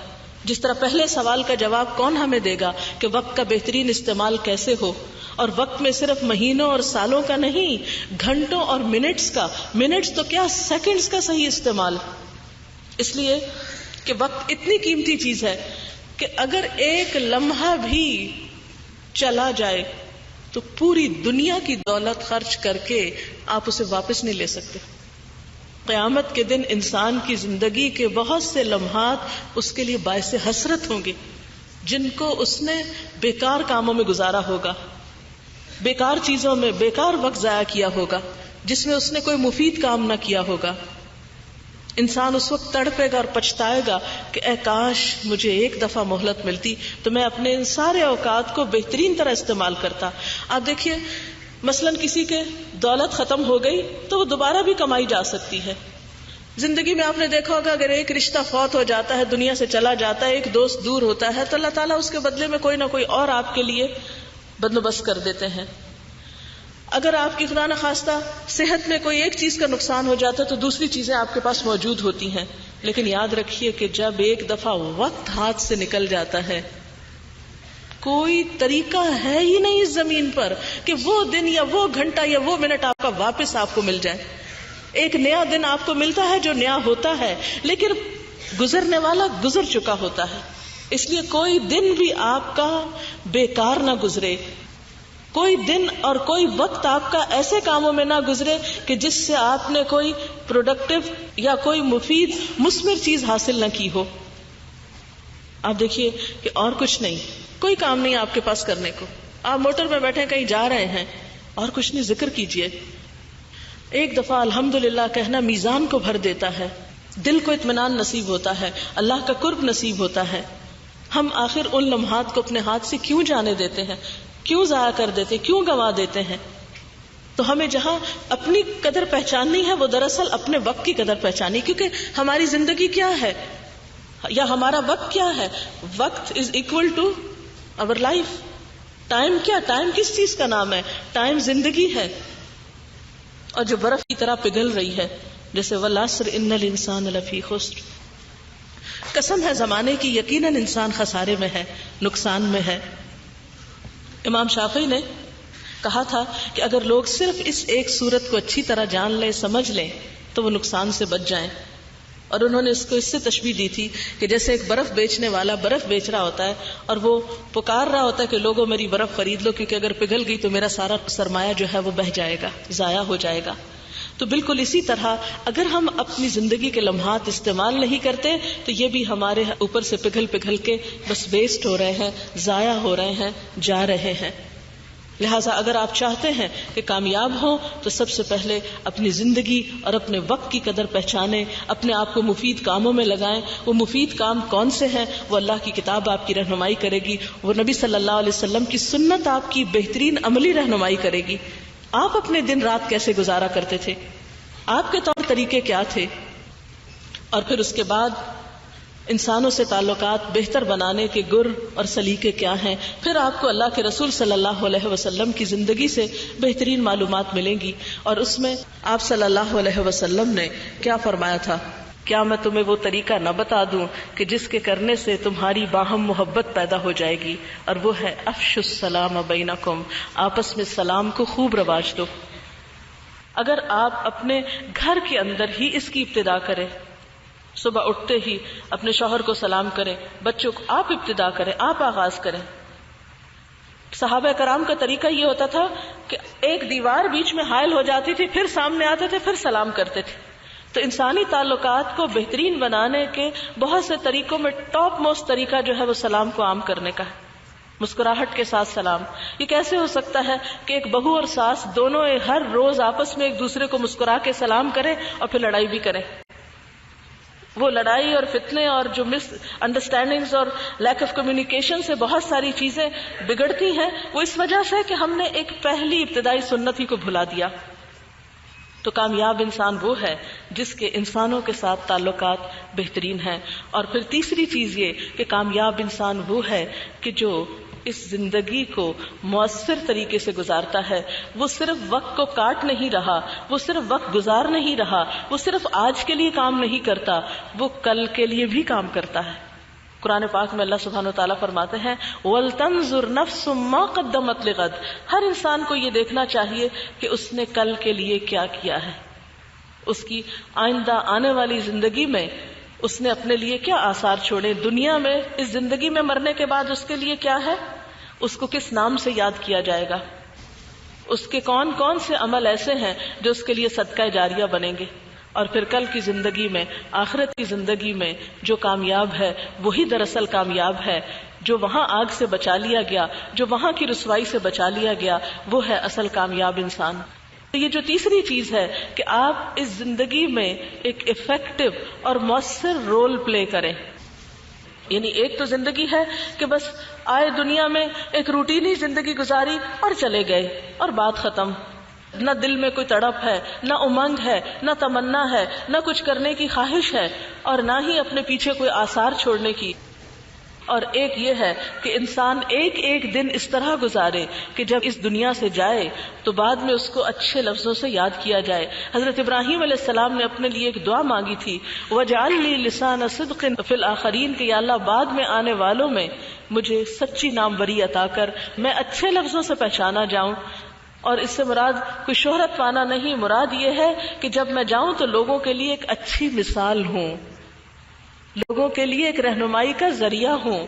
جس طرح پہلے سوال کا جواب کون ہمیں دے گا کہ وقت کا بہترین استعمال کیسے ہو، اور وقت میں صرف مہینوں اور سالوں کا نہیں، گھنٹوں اور منٹس کا، منٹس تو کیا سیکنڈز کا صحیح استعمال. اس لیے کہ وقت اتنی قیمتی چیز ہے کہ اگر ایک لمحہ بھی چلا جائے تو پوری دنیا کی دولت خرچ کر کے آپ اسے واپس نہیں لے سکتے. قیامت کے دن انسان کی زندگی کے بہت سے لمحات اس کے لیے باعث حسرت ہوں گے جن کو اس نے بیکار کاموں میں گزارا ہوگا، بیکار چیزوں میں بیکار وقت ضائع کیا ہوگا، جس میں اس نے کوئی مفید کام نہ کیا ہوگا. انسان اس وقت تڑپے گا اور پچھتائے گا کہ اے کاش مجھے ایک دفعہ مہلت ملتی تو میں اپنے ان سارے اوقات کو بہترین طرح استعمال کرتا. آپ دیکھیے مثلاً کسی کے دولت ختم ہو گئی تو وہ دوبارہ بھی کمائی جا سکتی ہے. زندگی میں آپ نے دیکھا ہوگا اگر ایک رشتہ فوت ہو جاتا ہے، دنیا سے چلا جاتا ہے، ایک دوست دور ہوتا ہے تو اللہ تعالیٰ اس کے بدلے میں کوئی نہ کوئی اور آپ کے لیے بندوبست کر دیتے ہیں. اگر آپ کی خدا نخواستہ صحت میں کوئی ایک چیز کا نقصان ہو جاتا ہے تو دوسری چیزیں آپ کے پاس موجود ہوتی ہیں. لیکن یاد رکھیے کہ جب ایک دفعہ وقت ہاتھ سے نکل جاتا ہے کوئی طریقہ ہے ہی نہیں اس زمین پر کہ وہ دن یا وہ گھنٹہ یا وہ منٹ آپ کا واپس آپ کو مل جائے. ایک نیا دن آپ کو ملتا ہے جو نیا ہوتا ہے، لیکن گزرنے والا گزر چکا ہوتا ہے. اس لیے کوئی دن بھی آپ کا بیکار نہ گزرے، کوئی دن اور کوئی وقت آپ کا ایسے کاموں میں نہ گزرے کہ جس سے آپ نے کوئی پروڈکٹیو یا کوئی مفید مثمر چیز حاصل نہ کی ہو. آپ دیکھیے کہ اور کچھ نہیں، کوئی کام نہیں آپ کے پاس کرنے کو، آپ موٹر میں بیٹھے کہیں جا رہے ہیں اور کچھ نہیں، ذکر کیجئے. ایک دفعہ الحمدللہ کہنا میزان کو بھر دیتا ہے، دل کو اطمینان نصیب ہوتا ہے، اللہ کا قرب نصیب ہوتا ہے. ہم آخر ان لمحات کو اپنے ہاتھ سے کیوں جانے دیتے ہیں، کیوں ضائع کر دیتے، کیوں گنوا دیتے ہیں؟ تو ہمیں جہاں اپنی قدر پہچاننی ہے وہ دراصل اپنے وقت کی قدر پہچانی، کیونکہ ہماری زندگی کیا ہے یا ہمارا وقت کیا ہے. وقت از اکول ٹو اور لائف. ٹائم کیا، ٹائم کس چیز کا نام ہے؟ ٹائم زندگی ہے، اور جو برف کی طرح پگھل رہی ہے، جیسے والعصر ان الانسان لفی خسر. قسم ہے زمانے کی، یقیناً انسان خسارے میں ہے، نقصان میں ہے. امام شافعی نے کہا تھا کہ اگر لوگ صرف اس ایک صورت کو اچھی طرح جان لیں، سمجھ لیں، تو وہ نقصان سے بچ جائیں. اور انہوں نے اس کو اس سے تشبیہ دی تھی کہ جیسے ایک برف بیچنے والا برف بیچ رہا ہوتا ہے اور وہ پکار رہا ہوتا ہے کہ لوگوں میری برف خرید لو، کیونکہ اگر پگھل گئی تو میرا سارا سرمایہ جو ہے وہ بہہ جائے گا، ضائع ہو جائے گا. تو بالکل اسی طرح اگر ہم اپنی زندگی کے لمحات استعمال نہیں کرتے تو یہ بھی ہمارے اوپر سے پگھل کے بس ویسٹ ہو رہے ہیں، ضائع ہو رہے ہیں، جا رہے ہیں. لہٰذا اگر آپ چاہتے ہیں کہ کامیاب ہوں تو سب سے پہلے اپنی زندگی اور اپنے وقت کی قدر پہچانیں، اپنے آپ کو مفید کاموں میں لگائیں. وہ مفید کام کون سے ہیں؟ وہ اللہ کی کتاب آپ کی رہنمائی کرے گی، وہ نبی صلی اللہ علیہ وسلم کی سنت آپ کی بہترین عملی رہنمائی کرے گی. آپ اپنے دن رات کیسے گزارا کرتے تھے، آپ کے طور طریقے کیا تھے، اور پھر اس کے بعد انسانوں سے تعلقات بہتر بنانے کے گر اور سلیقے کیا ہیں. پھر آپ کو اللہ کے رسول صلی اللہ علیہ وسلم کی زندگی سے بہترین معلومات ملیں گی. اور اس میں آپ صلی اللہ علیہ وسلم نے کیا فرمایا تھا؟ کیا میں تمہیں وہ طریقہ نہ بتا دوں کہ جس کے کرنے سے تمہاری باہم محبت پیدا ہو جائے گی، اور وہ ہے افشوا السلام بینکم، آپس میں سلام کو خوب رواج دو. اگر آپ اپنے گھر کے اندر ہی اس کی ابتدا کریں، صبح اٹھتے ہی اپنے شوہر کو سلام کریں، بچوں کو آپ ابتدا کریں، آپ آغاز کریں. صحابہ کرام کا طریقہ یہ ہوتا تھا کہ ایک دیوار بیچ میں حائل ہو جاتی تھی، پھر سامنے آتے تھے، پھر سلام کرتے تھے. تو انسانی تعلقات کو بہترین بنانے کے بہت سے طریقوں میں ٹاپ موسٹ طریقہ جو ہے وہ سلام کو عام کرنے کا ہے. مسکراہٹ کے ساتھ سلام. یہ کیسے ہو سکتا ہے کہ ایک بہو اور ساس دونوں ہر روز آپس میں ایک دوسرے کو مسکرا کے سلام کریں اور پھر لڑائی بھی کریں؟ وہ لڑائی اور فتنے اور جو مس انڈرسٹینڈنگز اور لیک آف کمیونیکیشن سے بہت ساری چیزیں بگڑتی ہیں، وہ اس وجہ سے کہ ہم نے ایک پہلی ابتدائی سنت ہی کو بھلا دیا. تو کامیاب انسان وہ ہے جس کے انسانوں کے ساتھ تعلقات بہترین ہیں. اور پھر تیسری چیز یہ کہ کامیاب انسان وہ ہے کہ جو اس زندگی کو مؤثر طریقے سے گزارتا ہے. وہ صرف وقت کو کاٹ نہیں رہا، وہ صرف وقت گزار نہیں رہا، وہ صرف آج کے لیے کام نہیں کرتا، وہ کل کے لیے بھی کام کرتا ہے. قرآن پاک میں اللہ سبحانہ و تعالیٰ فرماتے ہیں وَلْتَنْظُرْ نَفْسٌ مَا قَدَّمَتْ لِغَدٍ. ہر انسان کو یہ دیکھنا چاہیے کہ اس نے کل کے لیے کیا کیا ہے، اس کی آئندہ آنے والی زندگی میں اس نے اپنے لیے کیا آثار چھوڑے. دنیا میں اس زندگی میں مرنے کے بعد اس کے لیے کیا ہے، اس کو کس نام سے یاد کیا جائے گا، اس کے کون کون سے عمل ایسے ہیں جو اس کے لیے صدقہ جاریہ بنیں گے. اور پھر کل کی زندگی میں، آخرت کی زندگی میں جو کامیاب ہے وہی دراصل کامیاب ہے. جو وہاں آگ سے بچا لیا گیا، جو وہاں کی رسوائی سے بچا لیا گیا، وہ ہے اصل کامیاب انسان. تو یہ جو تیسری چیز ہے کہ آپ اس زندگی میں ایک افیکٹو اور مؤثر رول پلے کریں. یعنی ایک تو زندگی ہے کہ بس آئے دنیا میں ایک روٹینی زندگی گزاری اور چلے گئے اور بات ختم. نہ دل میں کوئی تڑپ ہے، نہ امنگ ہے، نہ تمنا ہے، نہ کچھ کرنے کی خواہش ہے، اور نہ ہی اپنے پیچھے کوئی آثار چھوڑنے کی. اور ایک یہ ہے کہ انسان ایک ایک دن اس طرح گزارے کہ جب اس دنیا سے جائے تو بعد میں اس کو اچھے لفظوں سے یاد کیا جائے. حضرت ابراہیم علیہ السلام نے اپنے لیے ایک دعا مانگی تھی وَاجْعَلْ لِي لِسَانَ صِدْقٍ فِي الْآخِرِينَ کہ یا اللہ بعد میں آنے والوں میں مجھے سچی ناموری عطا کر، میں اچھے لفظوں سے پہچانا جاؤں. اور اس سے مراد کوئی شہرت پانا نہیں، مراد یہ ہے کہ جب میں جاؤں تو لوگوں کے لیے ایک اچھی مثال ہوں، لوگوں کے لیے ایک رہنمائی کا ذریعہ ہوں.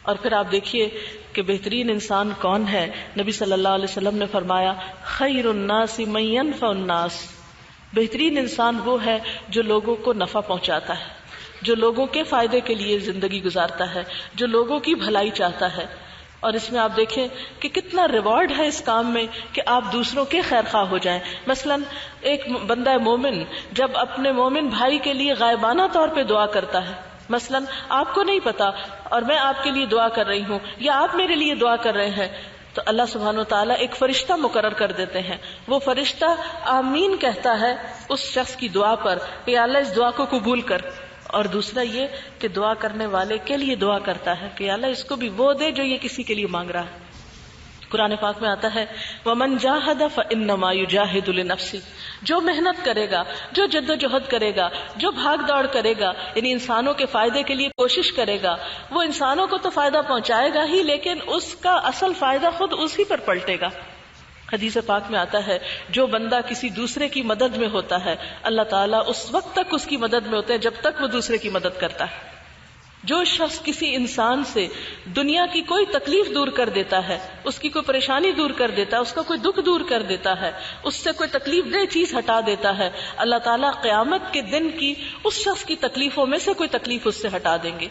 اور پھر آپ دیکھیے کہ بہترین انسان کون ہے. نبی صلی اللہ علیہ وسلم نے فرمایا خیر الناس من ينفع الناس. بہترین انسان وہ ہے جو لوگوں کو نفع پہنچاتا ہے، جو لوگوں کے فائدے کے لیے زندگی گزارتا ہے، جو لوگوں کی بھلائی چاہتا ہے. اور اس میں آپ دیکھیں کہ کتنا ریوارڈ ہے اس کام میں کہ آپ دوسروں کے خیر خواہ ہو جائیں. مثلا ایک بندہ مومن جب اپنے مومن بھائی کے لیے غائبانہ طور پہ دعا کرتا ہے، مثلا آپ کو نہیں پتا اور میں آپ کے لیے دعا کر رہی ہوں یا آپ میرے لیے دعا کر رہے ہیں، تو اللہ سبحانہ و تعالیٰ ایک فرشتہ مقرر کر دیتے ہیں. وہ فرشتہ آمین کہتا ہے اس شخص کی دعا پر کہ یا اللہ اس دعا کو قبول کر. اور دوسرا یہ کہ دعا کرنے والے کے لیے دعا کرتا ہے کہ یا اللہ اس کو بھی وہ دے جو یہ کسی کے لیے مانگ رہا ہے. قرآن پاک میں آتا ہے وَمَنْ جَاهَدَ فَإِنَّمَا يُجَاهِدُ لِنَفْسِهِ، جو محنت کرے گا، جو جد و جہد کرے گا، جو بھاگ دوڑ کرے گا، یعنی انسانوں کے فائدے کے لیے کوشش کرے گا، وہ انسانوں کو تو فائدہ پہنچائے گا ہی، لیکن اس کا اصل فائدہ خود اسی پر پلٹے گا. حدیث پاک میں آتا ہے جو بندہ کسی دوسرے کی مدد میں ہوتا ہے اللہ تعالیٰ اس وقت تک اس کی مدد میں ہوتے ہیں جب تک وہ دوسرے کی مدد کرتا ہے. جو شخص کسی انسان سے دنیا کی کوئی تکلیف دور کر دیتا ہے، اس کی کوئی پریشانی دور کر دیتا ہے، اس کا کوئی دکھ دور کر دیتا ہے، اس سے کوئی تکلیف دہ چیز ہٹا دیتا ہے، اللہ تعالیٰ قیامت کے دن کی اس شخص کی تکلیفوں میں سے کوئی تکلیف اس سے ہٹا دیں گے.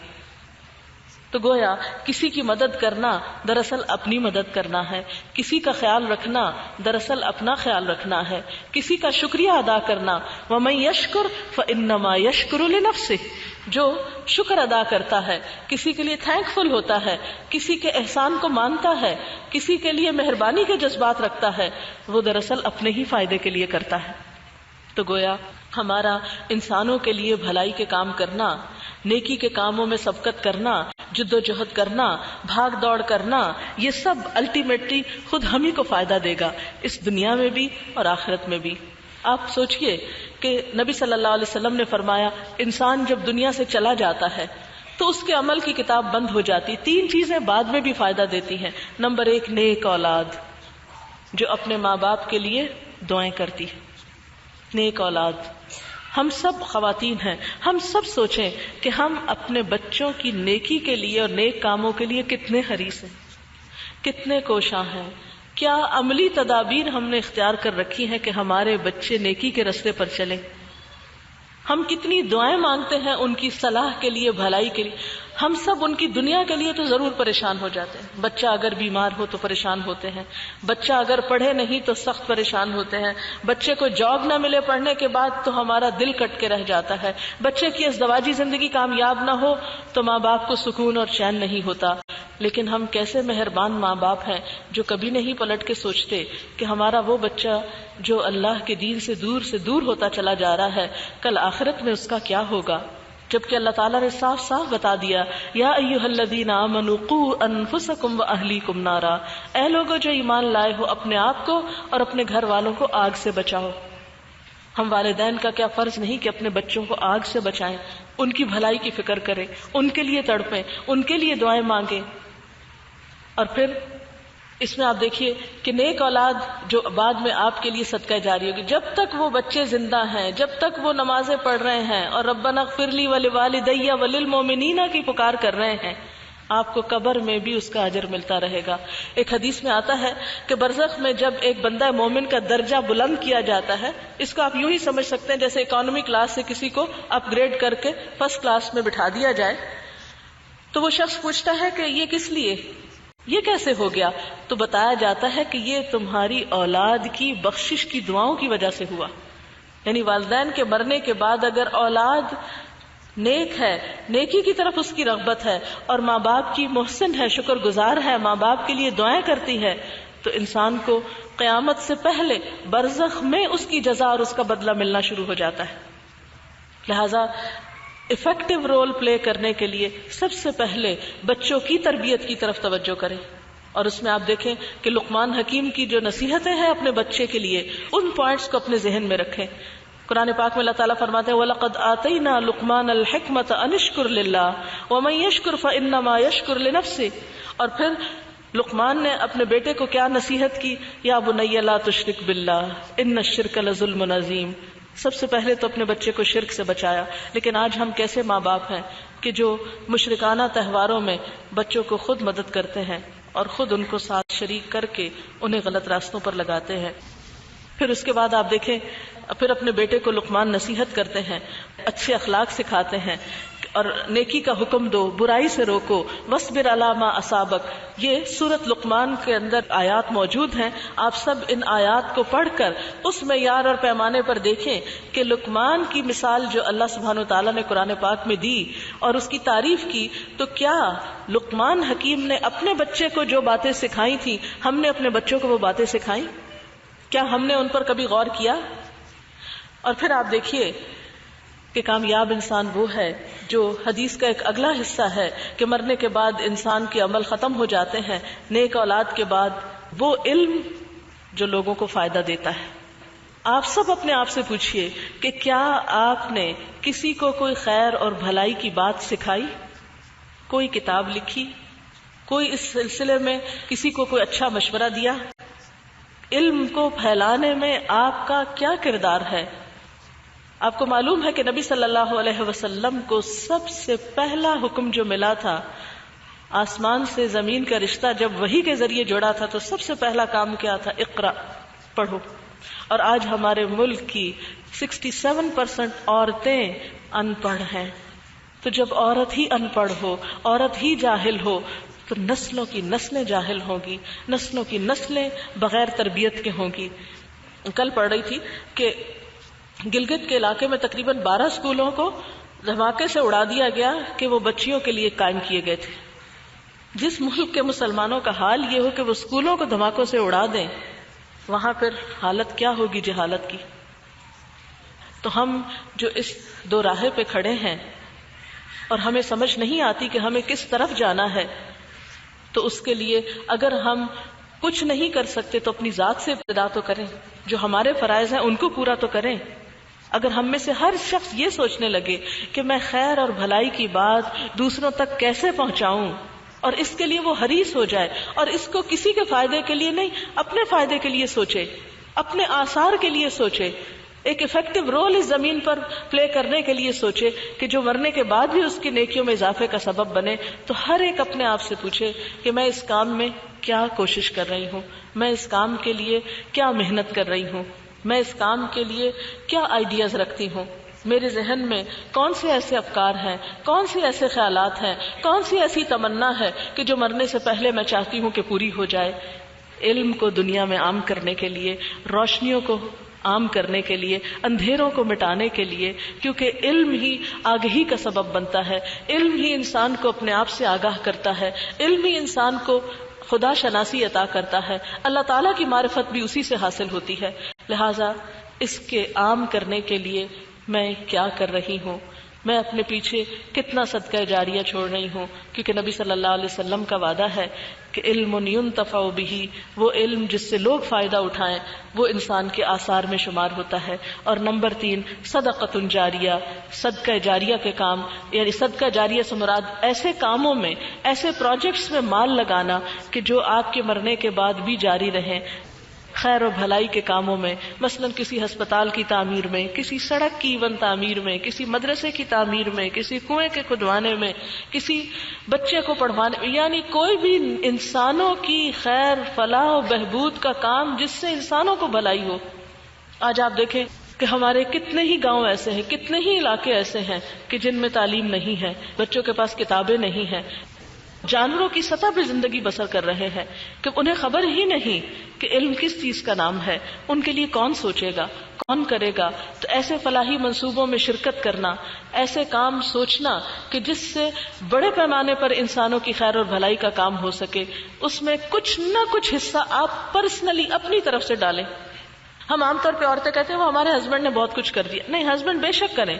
تو گویا کسی کی مدد کرنا دراصل اپنی مدد کرنا ہے، کسی کا خیال رکھنا دراصل اپنا خیال رکھنا ہے، کسی کا شکریہ ادا کرنا. وَمَن يَشْكُرْ فَإِنَّمَا يَشْكُرُ لِنَفْسِهِ، جو شکر ادا کرتا ہے، کسی کے لیے تھینک فل ہوتا ہے، کسی کے احسان کو مانتا ہے، کسی کے لیے مہربانی کے جذبات رکھتا ہے، وہ دراصل اپنے ہی فائدے کے لیے کرتا ہے. تو گویا ہمارا انسانوں کے لیے بھلائی کے کام کرنا، نیکی کے کاموں میں سبقت کرنا، جد و جہد کرنا، بھاگ دوڑ کرنا، یہ سب الٹیمیٹلی خود ہم ہی کو فائدہ دے گا اس دنیا میں بھی اور آخرت میں بھی. آپ سوچئے کہ نبی صلی اللہ علیہ وسلم نے فرمایا انسان جب دنیا سے چلا جاتا ہے تو اس کے عمل کی کتاب بند ہو جاتی. 3 چیزیں بعد میں بھی فائدہ دیتی ہیں. نمبر 1 نیک اولاد جو اپنے ماں باپ کے لیے دعائیں کرتی ہے. نیک اولاد. ہم سب خواتین ہیں، ہم سب سوچیں کہ ہم اپنے بچوں کی نیکی کے لیے اور نیک کاموں کے لیے کتنے حریص ہیں، کتنے کوشاں ہیں. کیا عملی تدابیر ہم نے اختیار کر رکھی ہیں کہ ہمارے بچے نیکی کے راستے پر چلیں. ہم کتنی دعائیں مانگتے ہیں ان کی صلاح کے لیے، بھلائی کے لیے. ہم سب ان کی دنیا کے لیے تو ضرور پریشان ہو جاتے ہیں. بچہ اگر بیمار ہو تو پریشان ہوتے ہیں، بچہ اگر پڑھے نہیں تو سخت پریشان ہوتے ہیں، بچے کو جاب نہ ملے پڑھنے کے بعد تو ہمارا دل کٹ کے رہ جاتا ہے، بچے کی ازدواجی زندگی کامیاب نہ ہو تو ماں باپ کو سکون اور چین نہیں ہوتا. لیکن ہم کیسے مہربان ماں باپ ہیں جو کبھی نہیں پلٹ کے سوچتے کہ ہمارا وہ بچہ جو اللہ کے دین سے دور ہوتا چلا جا رہا ہے، کل آخرت میں اس کا کیا ہوگا. جبکہ اللہ تعالیٰ نے صاف صاف بتا دیا یا ایھا الذین آمنوا قوا انفسکم واہلیکم نارا، اے لوگو جو ایمان لائے ہو اپنے آپ کو اور اپنے گھر والوں کو آگ سے بچاؤ. ہم والدین کا کیا فرض نہیں کہ اپنے بچوں کو آگ سے بچائیں، ان کی بھلائی کی فکر کریں، ان کے لیے تڑپیں، ان کے لیے دعائیں مانگیں. اور پھر اس میں آپ دیکھیے کہ نیک اولاد جو بعد میں آپ کے لیے صدقہ جاری ہوگی. جب تک وہ بچے زندہ ہیں، جب تک وہ نمازیں پڑھ رہے ہیں اور ربنا اغفر لی ولوالدی وللمؤمنین کی پکار کر رہے ہیں، آپ کو قبر میں بھی اس کا اجر ملتا رہے گا. ایک حدیث میں آتا ہے کہ برزخ میں جب ایک بندہ مومن کا درجہ بلند کیا جاتا ہے، اس کو آپ یوں ہی سمجھ سکتے ہیں جیسے اکانومی کلاس سے کسی کو اپ گریڈ کر کے فرسٹ کلاس میں بٹھا دیا جائے، تو وہ شخص پوچھتا ہے کہ یہ کس لیے، یہ کیسے ہو گیا؟ تو بتایا جاتا ہے کہ یہ تمہاری اولاد کی بخشش کی دعاؤں کی وجہ سے ہوا. یعنی والدین کے مرنے کے بعد اگر اولاد نیک ہے، نیکی کی طرف اس کی رغبت ہے اور ماں باپ کی محسن ہے، شکر گزار ہے، ماں باپ کے لیے دعائیں کرتی ہے، تو انسان کو قیامت سے پہلے برزخ میں اس کی جزا اور اس کا بدلہ ملنا شروع ہو جاتا ہے. لہذا افیکٹو رول پلے کرنے کے لیے سب سے پہلے بچوں کی تربیت کی طرف توجہ کریں. اور اس میں آپ دیکھیں کہ لقمان حکیم کی جو نصیحتیں ہیں اپنے بچے کے لیے، ان پوائنٹس کو اپنے ذہن میں رکھیں. قرآن پاک میں اللہ تعالیٰ فرماتے ہیں وَلَقَدْ آتَيْنَا لُقْمَانَ الْحِكْمَةَ أَنِ اشْكُرْ لِلَّهِ وَمَن يَشْكُرْ فَإِنَّمَا يَشْكُرُ لِنَفْسِهِ. اور پھر لقمان نے اپنے بیٹے کو کیا نصیحت کی؟ یا بنی لا تشرک باللہ ان الشرک لظلم عظیم. سب سے پہلے تو اپنے بچے کو شرک سے بچایا. لیکن آج ہم کیسے ماں باپ ہیں کہ جو مشرکانہ تہواروں میں بچوں کو خود مدد کرتے ہیں اور خود ان کو ساتھ شریک کر کے انہیں غلط راستوں پر لگاتے ہیں. پھر اس کے بعد آپ دیکھیں پھر اپنے بیٹے کو لقمان نصیحت کرتے ہیں، اچھے اخلاق سکھاتے ہیں اور نیکی کا حکم دو، برائی سے روکو، وَاصْبِرْ عَلَىٰ مَا أَصَابَكَ. یہ سورۃ لقمان کے اندر آیات موجود ہیں. آپ سب ان آیات کو پڑھ کر اس معیار اور پیمانے پر دیکھیں کہ لقمان کی مثال جو اللہ سبحانہ وتعالیٰ نے قرآن پاک میں دی اور اس کی تعریف کی، تو کیا لقمان حکیم نے اپنے بچے کو جو باتیں سکھائی تھیں ہم نے اپنے بچوں کو وہ باتیں سکھائیں؟ کیا ہم نے ان پر کبھی غور کیا؟ اور پھر آپ دیکھیے کہ کامیاب انسان وہ ہے جو حدیث کا ایک اگلا حصہ ہے کہ مرنے کے بعد انسان کے عمل ختم ہو جاتے ہیں، نیک اولاد کے بعد وہ علم جو لوگوں کو فائدہ دیتا ہے. آپ سب اپنے آپ سے پوچھئے کہ کیا آپ نے کسی کو کوئی خیر اور بھلائی کی بات سکھائی، کوئی کتاب لکھی، کوئی اس سلسلے میں کسی کو کوئی اچھا مشورہ دیا؟ علم کو پھیلانے میں آپ کا کیا کردار ہے؟ آپ کو معلوم ہے کہ نبی صلی اللہ علیہ وسلم کو سب سے پہلا حکم جو ملا تھا، آسمان سے زمین کا رشتہ جب وحی کے ذریعے جوڑا تھا تو سب سے پہلا کام کیا تھا؟ اقرا، پڑھو. اور آج ہمارے ملک کی 67% عورتیں ان پڑھ ہیں. تو جب عورت ہی ان پڑھ ہو، عورت ہی جاہل ہو، تو نسلوں کی نسلیں جاہل ہوں گی، نسلوں کی نسلیں بغیر تربیت کے ہوں گی. کل پڑھ رہی تھی کہ گلگت کے علاقے میں تقریباً 12 اسکولوں کو دھماکے سے اڑا دیا گیا کہ وہ بچیوں کے لیے قائم کیے گئے تھے. جس ملک کے مسلمانوں کا حال یہ ہو کہ وہ اسکولوں کو دھماکوں سے اڑا دیں، وہاں پھر حالت کیا ہوگی جہالت کی. تو ہم جو اس دو راہے پہ کھڑے ہیں اور ہمیں سمجھ نہیں آتی کہ ہمیں کس طرف جانا ہے، تو اس کے لیے اگر ہم کچھ نہیں کر سکتے تو اپنی ذات سے ابتدا تو کریں، جو ہمارے فرائض ہیں ان کو پورا تو کریں. اگر ہم میں سے ہر شخص یہ سوچنے لگے کہ میں خیر اور بھلائی کی بات دوسروں تک کیسے پہنچاؤں، اور اس کے لیے وہ حریص ہو جائے اور اس کو کسی کے فائدے کے لیے نہیں، اپنے فائدے کے لیے سوچے، اپنے آثار کے لیے سوچے، ایک افیکٹو رول اس زمین پر پلے کرنے کے لیے سوچے کہ جو مرنے کے بعد بھی اس کی نیکیوں میں اضافے کا سبب بنے. تو ہر ایک اپنے آپ سے پوچھے کہ میں اس کام میں کیا کوشش کر رہی ہوں، میں اس کام کے لیے کیا محنت کر رہی ہوں، میں اس کام کے لیے کیا آئیڈیاز رکھتی ہوں، میرے ذہن میں کون سے ایسے افکار ہیں، کون سے ایسے خیالات ہیں، کون سی ایسی تمنا ہے کہ جو مرنے سے پہلے میں چاہتی ہوں کہ پوری ہو جائے. علم کو دنیا میں عام کرنے کے لیے، روشنیوں کو عام کرنے کے لیے، اندھیروں کو مٹانے کے لیے، کیونکہ علم ہی آگہی کا سبب بنتا ہے، علم ہی انسان کو اپنے آپ سے آگاہ کرتا ہے، علم ہی انسان کو خدا شناسی عطا کرتا ہے، اللہ تعالیٰ کی معرفت بھی اسی سے حاصل ہوتی ہے. لہٰذا اس کے عام کرنے کے لیے میں کیا کر رہی ہوں، میں اپنے پیچھے کتنا صدقہ جاریہ چھوڑ رہی ہوں، کیونکہ نبی صلی اللہ علیہ وسلم کا وعدہ ہے کہ علم ينتفع به، وہ علم جس سے لوگ فائدہ اٹھائیں وہ انسان کے آثار میں شمار ہوتا ہے. اور نمبر 3 صدقۃ جاریہ، صدقہ جاریہ کے کام، یعنی صدقہ جاریہ سے مراد ایسے کاموں میں، ایسے پروجیکٹس میں مال لگانا کہ جو آپ کے مرنے کے بعد بھی جاری رہیں، خیر و بھلائی کے کاموں میں، مثلا کسی ہسپتال کی تعمیر میں، کسی سڑک کی ایون تعمیر میں، کسی مدرسے کی تعمیر میں، کسی کنویں کے کھدوانے میں، کسی بچے کو پڑھوانے میں، یعنی کوئی بھی انسانوں کی خیر فلاح و بہبود کا کام جس سے انسانوں کو بھلائی ہو. آج آپ دیکھیں کہ ہمارے کتنے ہی گاؤں ایسے ہیں، کتنے ہی علاقے ایسے ہیں کہ جن میں تعلیم نہیں ہے، بچوں کے پاس کتابیں نہیں ہیں، جانوروں کی سطح پہ زندگی بسر کر رہے ہیں کہ انہیں خبر ہی نہیں کہ علم کس چیز کا نام ہے، ان کے لیے کون سوچے گا، کون کرے گا. تو ایسے فلاحی منصوبوں میں شرکت کرنا، ایسے کام سوچنا کہ جس سے بڑے پیمانے پر انسانوں کی خیر اور بھلائی کا کام ہو سکے، اس میں کچھ نہ کچھ حصہ آپ پرسنلی اپنی طرف سے ڈالیں. ہم عام طور پہ عورتیں کہتے ہیں وہ ہمارے ہسبینڈ نے بہت کچھ کر دیا. نہیں، ہسبینڈ بے شک کریں،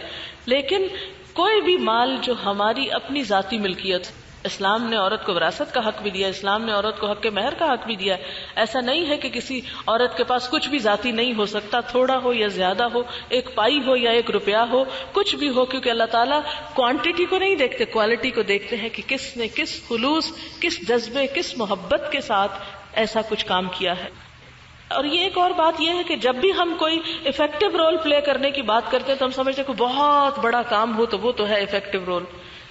لیکن کوئی بھی مال جو ہماری اپنی ذاتی ملکیت، اسلام نے عورت کو وراثت کا حق بھی دیا، اسلام نے عورت کو حق مہر کا حق بھی دیا. ایسا نہیں ہے کہ کسی عورت کے پاس کچھ بھی ذاتی نہیں ہو سکتا، تھوڑا ہو یا زیادہ ہو، ایک پائی ہو یا ایک روپیہ ہو، کچھ بھی ہو، کیونکہ اللہ تعالیٰ کوانٹٹی کو نہیں دیکھتے، کوالٹی کو دیکھتے ہیں کہ کس نے کس خلوص، کس جذبے، کس محبت کے ساتھ ایسا کچھ کام کیا ہے. اور یہ ایک اور بات یہ ہے کہ جب بھی ہم کوئی افیکٹو رول پلے کرنے کی بات کرتے ہیں تو ہم سمجھتے ہیں کہ بہت بڑا کام ہو تو وہ تو ہے افیکٹو رول،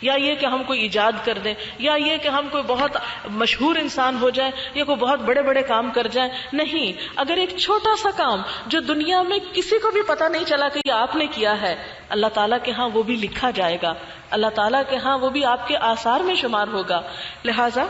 یا یہ کہ ہم کوئی ایجاد کر دیں، یا یہ کہ ہم کوئی بہت مشہور انسان ہو جائیں، یا کوئی بہت بڑے بڑے کام کر جائیں. نہیں، اگر ایک چھوٹا سا کام جو دنیا میں کسی کو بھی پتہ نہیں چلا کہ یہ آپ نے کیا ہے، اللہ تعالیٰ کے ہاں وہ بھی لکھا جائے گا، اللہ تعالیٰ کے ہاں وہ بھی آپ کے آثار میں شمار ہوگا. لہٰذا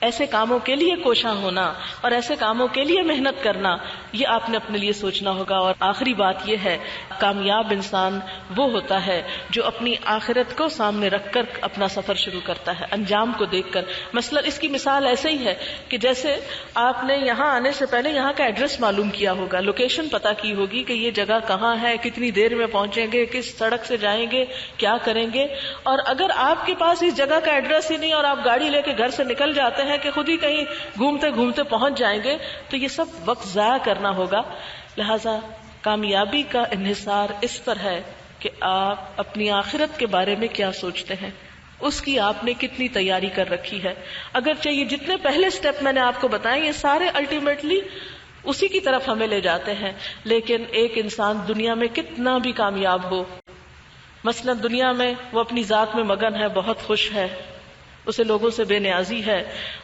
ایسے کاموں کے لیے کوشاں ہونا اور ایسے کاموں کے لیے محنت کرنا، یہ آپ نے اپنے لیے سوچنا ہوگا. اور آخری بات یہ ہے، کامیاب انسان وہ ہوتا ہے جو اپنی آخرت کو سامنے رکھ کر اپنا سفر شروع کرتا ہے، انجام کو دیکھ کر. مثلا اس کی مثال ایسے ہی ہے کہ جیسے آپ نے یہاں آنے سے پہلے یہاں کا ایڈریس معلوم کیا ہوگا، لوکیشن پتا کی ہوگی کہ یہ جگہ کہاں ہے، کتنی دیر میں پہنچیں گے، کس سڑک سے جائیں گے، کیا کریں گے. اور اگر آپ کے پاس اس جگہ کا ایڈریس ہی نہیں اور آپ گاڑی لے کے گھر سے نکل جاتے ہیں کہ خود ہی کہیں گھومتے گھومتے پہنچ جائیں گے، تو یہ سب وقت ضائع کرنا ہوگا. لہذا کامیابی کا انحصار اس پر ہے کہ آپ اپنی آخرت کے بارے میں کیا سوچتے ہیں، اس کی آپ نے کتنی تیاری کر رکھی ہے. اگرچہ یہ جتنے پہلے سٹیپ میں نے آپ کو بتائے یہ سارے الٹیمیٹلی اسی کی طرف ہمیں لے جاتے ہیں. لیکن ایک انسان دنیا میں کتنا بھی کامیاب ہو، مثلا دنیا میں وہ اپنی ذات میں مگن ہے، بہت خوش ہے، اسے لوگوں سے بے نیازی ہے،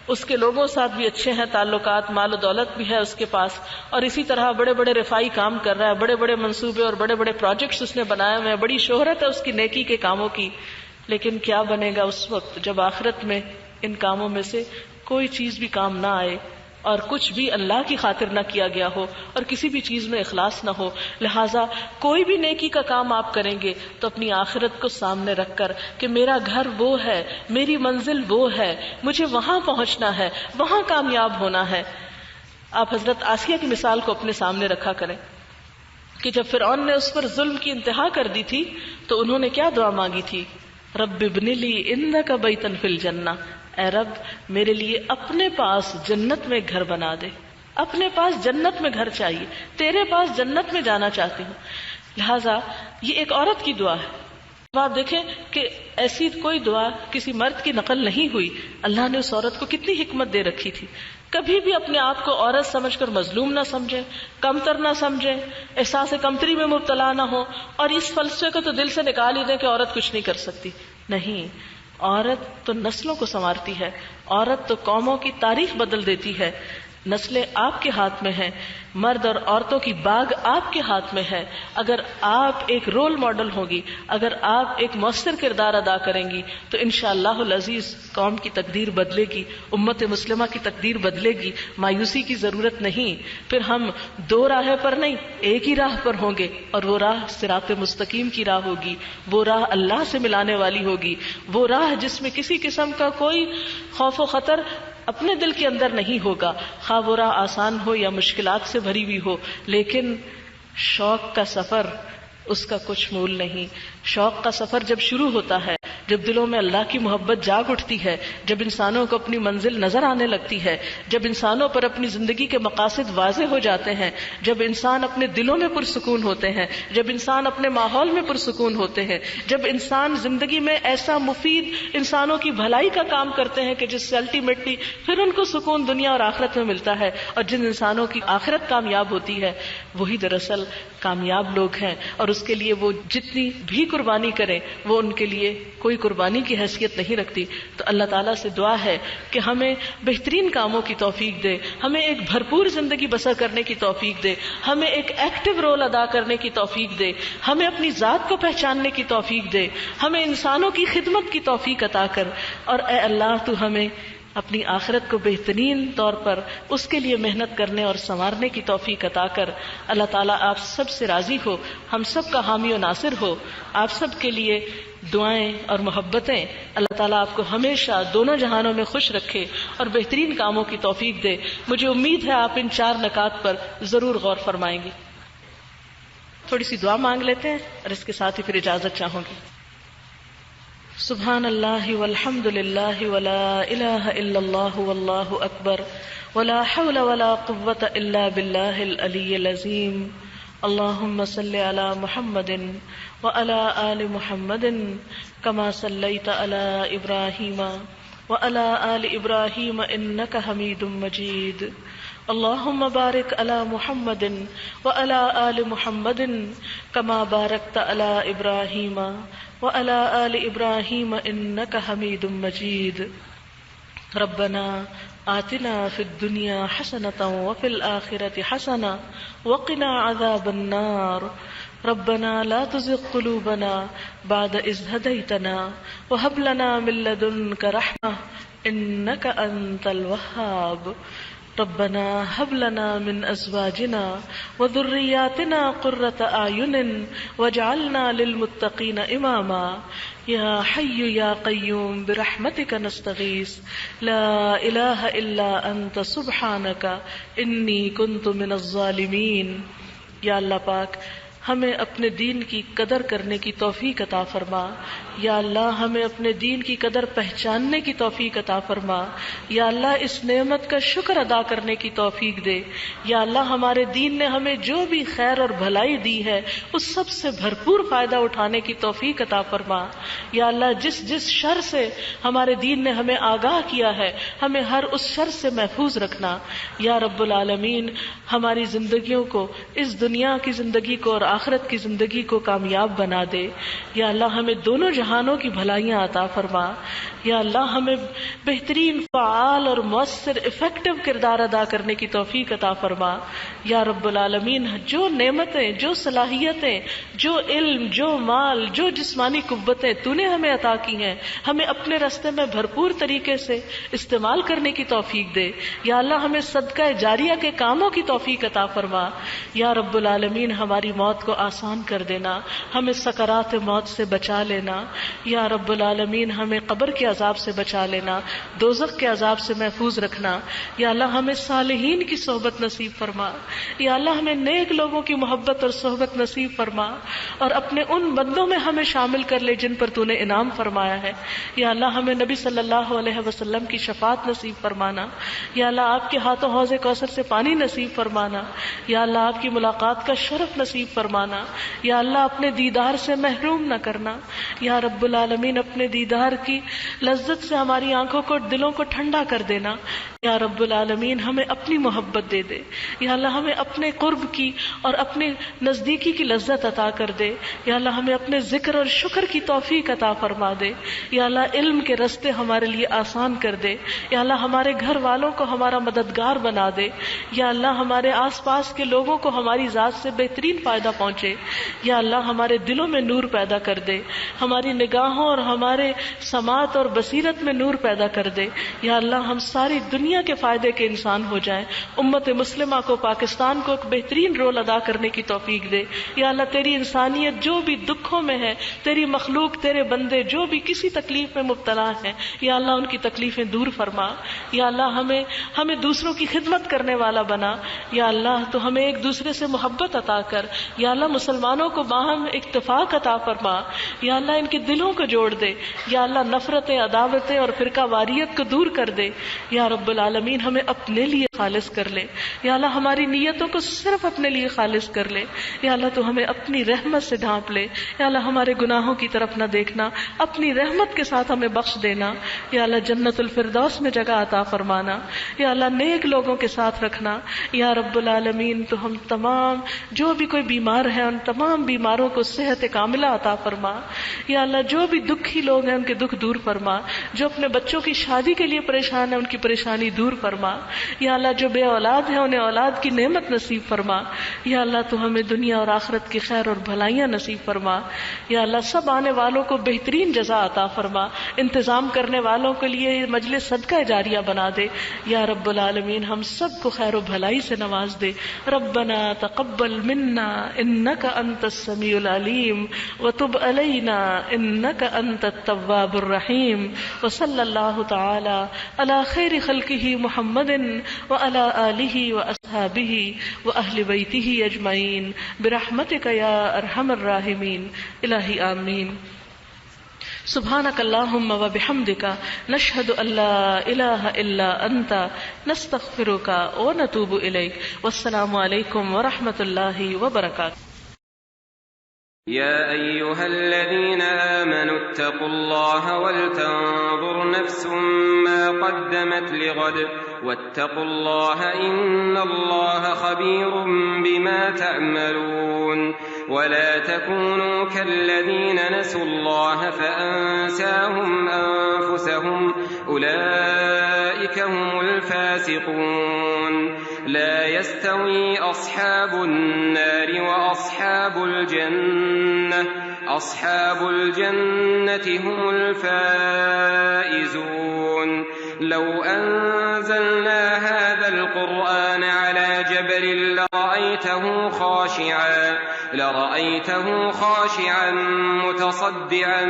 اس کے لوگوں ساتھ بھی اچھے ہیں تعلقات، مال و دولت بھی ہے اس کے پاس، اور اسی طرح بڑے بڑے رفائی کام کر رہا ہے، بڑے بڑے منصوبے اور بڑے بڑے پروجیکٹس اس نے بنائے ہوئے ہیں، بڑی شہرت ہے اس کی نیکی کے کاموں کی. لیکن کیا بنے گا اس وقت جب آخرت میں ان کاموں میں سے کوئی چیز بھی کام نہ آئے اور کچھ بھی اللہ کی خاطر نہ کیا گیا ہو اور کسی بھی چیز میں اخلاص نہ ہو. لہٰذا کوئی بھی نیکی کا کام آپ کریں گے تو اپنی آخرت کو سامنے رکھ کر کہ میرا گھر وہ ہے، میری منزل وہ ہے، مجھے وہاں پہنچنا ہے، وہاں کامیاب ہونا ہے. آپ حضرت آسیہ کی مثال کو اپنے سامنے رکھا کریں کہ جب فرعون نے اس پر ظلم کی انتہا کر دی تھی تو انہوں نے کیا دعا مانگی تھی؟ رب ابن لی انک بیتا فی الجنہ، اے رب میرے لیے اپنے پاس جنت میں گھر بنا دے، اپنے پاس جنت میں گھر چاہیے، تیرے پاس جنت میں جانا چاہتی ہوں. لہٰذا یہ ایک عورت کی دعا ہے. اب آپ دیکھیں کہ ایسی کوئی دعا کسی مرد کی نقل نہیں ہوئی، اللہ نے اس عورت کو کتنی حکمت دے رکھی تھی. کبھی بھی اپنے آپ کو عورت سمجھ کر مظلوم نہ سمجھے، کمتر نہ سمجھے، احساس کمتری میں مبتلا نہ ہو، اور اس فلسفے کو تو دل سے نکال ہی دیں کہ عورت کچھ نہیں کر سکتی. نہیں، عورت تو نسلوں کو سنوارتی ہے، عورت تو قوموں کی تاریخ بدل دیتی ہے. نسلیں آپ کے ہاتھ میں ہیں، مرد اور عورتوں کی باغ آپ کے ہاتھ میں ہے. اگر آپ ایک رول ماڈل ہوگی، اگر آپ ایک مؤثر کردار ادا کریں گی تو انشاءاللہ العزیز قوم کی تقدیر بدلے گی، امت مسلمہ کی تقدیر بدلے گی. مایوسی کی ضرورت نہیں. پھر ہم دو راہ پر نہیں، ایک ہی راہ پر ہوں گے، اور وہ راہ صراط مستقیم کی راہ ہوگی، وہ راہ اللہ سے ملانے والی ہوگی، وہ راہ جس میں کسی قسم کا کوئی خوف و خطر اپنے دل کے اندر نہیں ہوگا، خواہ وہ راہ آسان ہو یا مشکلات سے بھری ہوئی ہو. لیکن شوق کا سفر، اس کا کچھ مول نہیں. شوق کا سفر جب شروع ہوتا ہے، جب دلوں میں اللہ کی محبت جاگ اٹھتی ہے، جب انسانوں کو اپنی منزل نظر آنے لگتی ہے، جب انسانوں پر اپنی زندگی کے مقاصد واضح ہو جاتے ہیں، جب انسان اپنے دلوں میں پرسکون ہوتے ہیں، جب انسان اپنے ماحول میں پرسکون ہوتے ہیں، جب انسان زندگی میں ایسا مفید انسانوں کی بھلائی کا کام کرتے ہیں کہ جس سے الٹیمیٹلی پھر ان کو سکون دنیا اور آخرت میں ملتا ہے، اور جن انسانوں کی آخرت کامیاب ہوتی ہے وہی دراصل کامیاب لوگ ہیں. اور اس کے لیے وہ جتنی بھی قربانی کریں وہ ان کے لیے کوئی قربانی کی حیثیت نہیں رکھتی. تو اللہ تعالیٰ سے دعا ہے کہ ہمیں بہترین کاموں کی توفیق دے، ہمیں ایک بھرپور زندگی بسر کرنے کی توفیق دے، ہمیں ایک ایکٹیو رول ادا کرنے کی توفیق دے، ہمیں اپنی ذات کو پہچاننے کی توفیق دے، ہمیں انسانوں کی خدمت کی توفیق عطا کر. اور اے اللہ تو ہمیں اپنی آخرت کو بہترین طور پر اس کے لیے محنت کرنے اور سنوارنے کی توفیق عطا کر. اللہ تعالیٰ آپ سب سے راضی ہو، ہم سب کا حامی و ناصر ہو. آپ سب کے لیے دعائیں اور محبتیں. اللہ تعالیٰ آپ کو ہمیشہ دونوں جہانوں میں خوش رکھے اور بہترین کاموں کی توفیق دے. مجھے امید ہے آپ ان 4 نکات پر ضرور غور فرمائیں گے. تھوڑی سی دعا مانگ لیتے ہیں اور اس کے ساتھ ہی پھر اجازت چاہوں گی. سبحان اللہ والحمد للہ ولا الہ الا اللہ واللہ اکبر ولا حول ولا قوة الا باللہ العلی العظیم. اللہم صل علی محمد وعلی آل محمد کما صلیت علی ابراہیم وعلی آل ابراہیم انک حمید مجید. اللهم بارك على محمد وعلى آل محمد كما باركت على إبراهيم وعلى آل إبراهيم إنك حميد مجيد. ربنا آتنا في الدنيا حسنة وفي الآخرة حسنة وقنا عذاب النار. ربنا لا تزغ قلوبنا بعد إذ هديتنا وهب لنا من لدنك رحمة إنك أنت الوهاب. ربنا هب لنا من أزواجنا وذرياتنا قرة أعين واجعلنا للمتقين إماما. يا حي يا قيوم برحمتك نستغيث لا إله إلا أنت سبحانك إني كنت من الظالمين. یا اللہ پاک ہمیں اپنے دین کی قدر کرنے کی توفیق عطا فرما. یا اللہ ہمیں اپنے دین کی قدر پہچاننے کی توفیق عطا فرما. یا اللہ اس نعمت کا شکر ادا کرنے کی توفیق دے. یا اللہ ہمارے دین نے ہمیں جو بھی خیر اور بھلائی دی ہے اس سب سے بھرپور فائدہ اٹھانے کی توفیق عطا فرما. یا اللہ جس شر سے ہمارے دین نے ہمیں آگاہ کیا ہے ہمیں ہر اس شر سے محفوظ رکھنا. یا رب العالمین ہماری زندگیوں کو، اس دنیا کی زندگی کو اور آخرت کی زندگی کو کامیاب بنا دے. یا اللہ ہمیں دونوں جہانوں کی بھلائیاں عطا فرما. یا اللہ ہمیں بہترین، فعال اور مؤثر افیکٹو کردار ادا کرنے کی توفیق عطا فرما. یا رب العالمین جو نعمتیں، جو صلاحیتیں، جو علم، جو مال، جو جسمانی قوتیں تو نے ہمیں عطا کی ہیں ہمیں اپنے راستے میں بھرپور طریقے سے استعمال کرنے کی توفیق دے. یا اللہ ہمیں صدقہ جاریہ کے کاموں کی توفیق عطا فرما. یا رب العالمین ہماری موت کو آسان کر دینا، ہمیں سکرات موت سے بچا لینا. یا رب العالمین ہمیں قبر کے عذاب سے بچا لینا، دوزخ کے عذاب سے محفوظ رکھنا. یا اللہ ہمیں صالحین کی صحبت نصیب فرما. یا اللہ ہمیں نیک لوگوں کی محبت اور صحبت نصیب فرما اور اپنے ان بندوں میں ہمیں شامل کر لے جن پر تو نے انعام فرمایا ہے. یا اللہ ہمیں نبی صلی اللہ علیہ وسلم کی شفاعت نصیب فرمانا. یا اللہ آپ کے ہاتھوں حوض کوثر سے پانی نصیب فرمانا. یا اللہ آپ کی ملاقات کا شرف نصیب فرمانا. یا اللہ اپنے دیدار سے محروم نہ کرنا. یا رب العالمین اپنے دیدار کی لذت سے ہماری آنکھوں کو، دلوں کو ٹھنڈا کر دینا. یا رب العالمین ہمیں اپنی محبت دے دے. یا اللہ ہمیں اپنے قرب کی اور اپنے نزدیکی کی لذت عطا کر دے. یا اللہ ہمیں اپنے ذکر اور شکر کی توفیق عطا فرما دے. یا اللہ علم کے راستے ہمارے لیے آسان کر دے. یا اللہ ہمارے گھر والوں کو ہمارا مددگار بنا دے. یا اللہ ہمارے آس پاس کے لوگوں کو ہماری ذات سے بہترین فائدہ پہنچے. یا اللہ ہمارے دلوں میں نور پیدا کر دے، ہماری نگاہوں اور ہمارے سماعت اور بصیرت میں نور پیدا کر دے. یا اللہ ہم ساری دنیا کے فائدے کے انسان ہو جائیں. امت مسلمہ کو، پاکستان کو ایک بہترین رول ادا کرنے کی توفیق دے. یا اللہ تیری انسانیت جو بھی دکھوں میں ہے، تیری مخلوق، تیرے بندے جو بھی کسی تکلیف میں مبتلا ہیں، یا اللہ ان کی تکلیفیں دور فرما. یا اللہ ہمیں دوسروں کی خدمت کرنے والا بنا. یا اللہ تو ہمیں ایک دوسرے سے محبت عطا کر. یا اللہ مسلمانوں کو باہم اتفاق عطا فرما. یا اللہ ان کے دلوں کو جوڑ دے. یا اللہ نفرتیں، عداوتیں اور فرقہ واریت کو دور کر دے. یا رب العالمین ہمیں اپنے لیے خالص کر لے. یا اللہ ہماری نیتوں کو صرف اپنے لیے خالص کر لے. یا اللہ تو ہمیں اپنی رحمت سے ڈھانپ لے. یا اللہ ہمارے گناہوں کی طرف نہ دیکھنا، اپنی رحمت کے ساتھ ہمیں بخش دینا. یا اللہ جنت الفردوس میں جگہ عطا فرمانا. یا اللہ نیک لوگوں کے ساتھ رکھنا. یا رب العالمین تو ہم تمام جو بھی کوئی بیمار ہے ان تمام بیماروں کو صحت کاملہ عطا فرما. یا اللہ جو بھی دکھی لوگ ہیں ان کے دکھ دور فرما. جو اپنے بچوں کی شادی کے لیے پریشان ہیں ان کی پریشانی دور فرما. یا اللہ جو بے اولاد ہیں انہیں اولاد کی نعمت نصیب فرما. یا اللہ تو ہمیں دنیا اور آخرت کی خیر اور بھلائیاں نصیب فرما. یا اللہ سب آنے والوں کو بہترین جزا عطا فرما. انتظام کرنے والوں کے لیے یہ مجلس صدقہ جاریہ بنا دے. یا رب العالمین ہم سب کو خیر و بھلائی سے نواز دے. ربنا تقبل منا انک انت السمیع العلیم وتب علینا انک انت التواب الرحیم. وصلی اللہ تعالی علی خیر خلقہ محمد وعلی آلہ واصحابہ واہل بیتہ اجمعین برحمتک یا ارحم الراحمین. الہی آمین. سبحانک اللہم وبحمدک نشہد ان لا الہ الا انت نستغفرک ونتوب الیک. والسلام علیکم ورحمۃ اللہ وبرکاتہ. يا أيها الذين آمنوا اتقوا الله ولتنظر نفس ما قدمت لغد واتقوا الله إن الله خبير بما تعملون ولا تكونوا كالذين نسوا الله فأنساهم أنفسهم أولئك هم الفاسقون لا يستوي أصحاب النار وأصحاب الجنة أصحاب الجنة هم الفائزون لو أنزلنا هذا القرآن على جبل لرأيته خاشعا متصدعا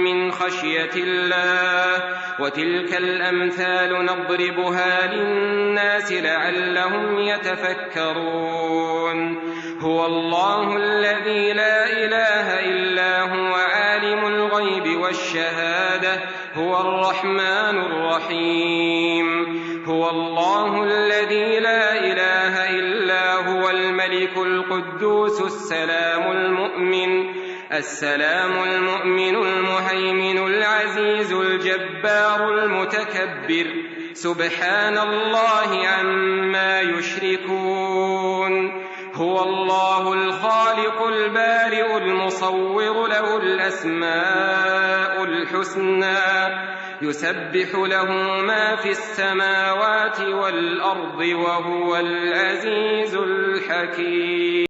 من خشية الله وتلك الأمثال نضربها للناس لعلهم يتفكرون هو الله الذي لا إله إلا هو عالم الغيب والشهادة هو الرحمن الرحيم هو الله الذي لا إله إلا هو الملك القدوس السلام المؤمن المهيمن العزيز الجبار المتكبر سبحان الله عما يشركون هو الله الخالق البارئ المصور له الأسماء الحسنى يسبح له ما في السماوات والأرض وهو العزيز الحكيم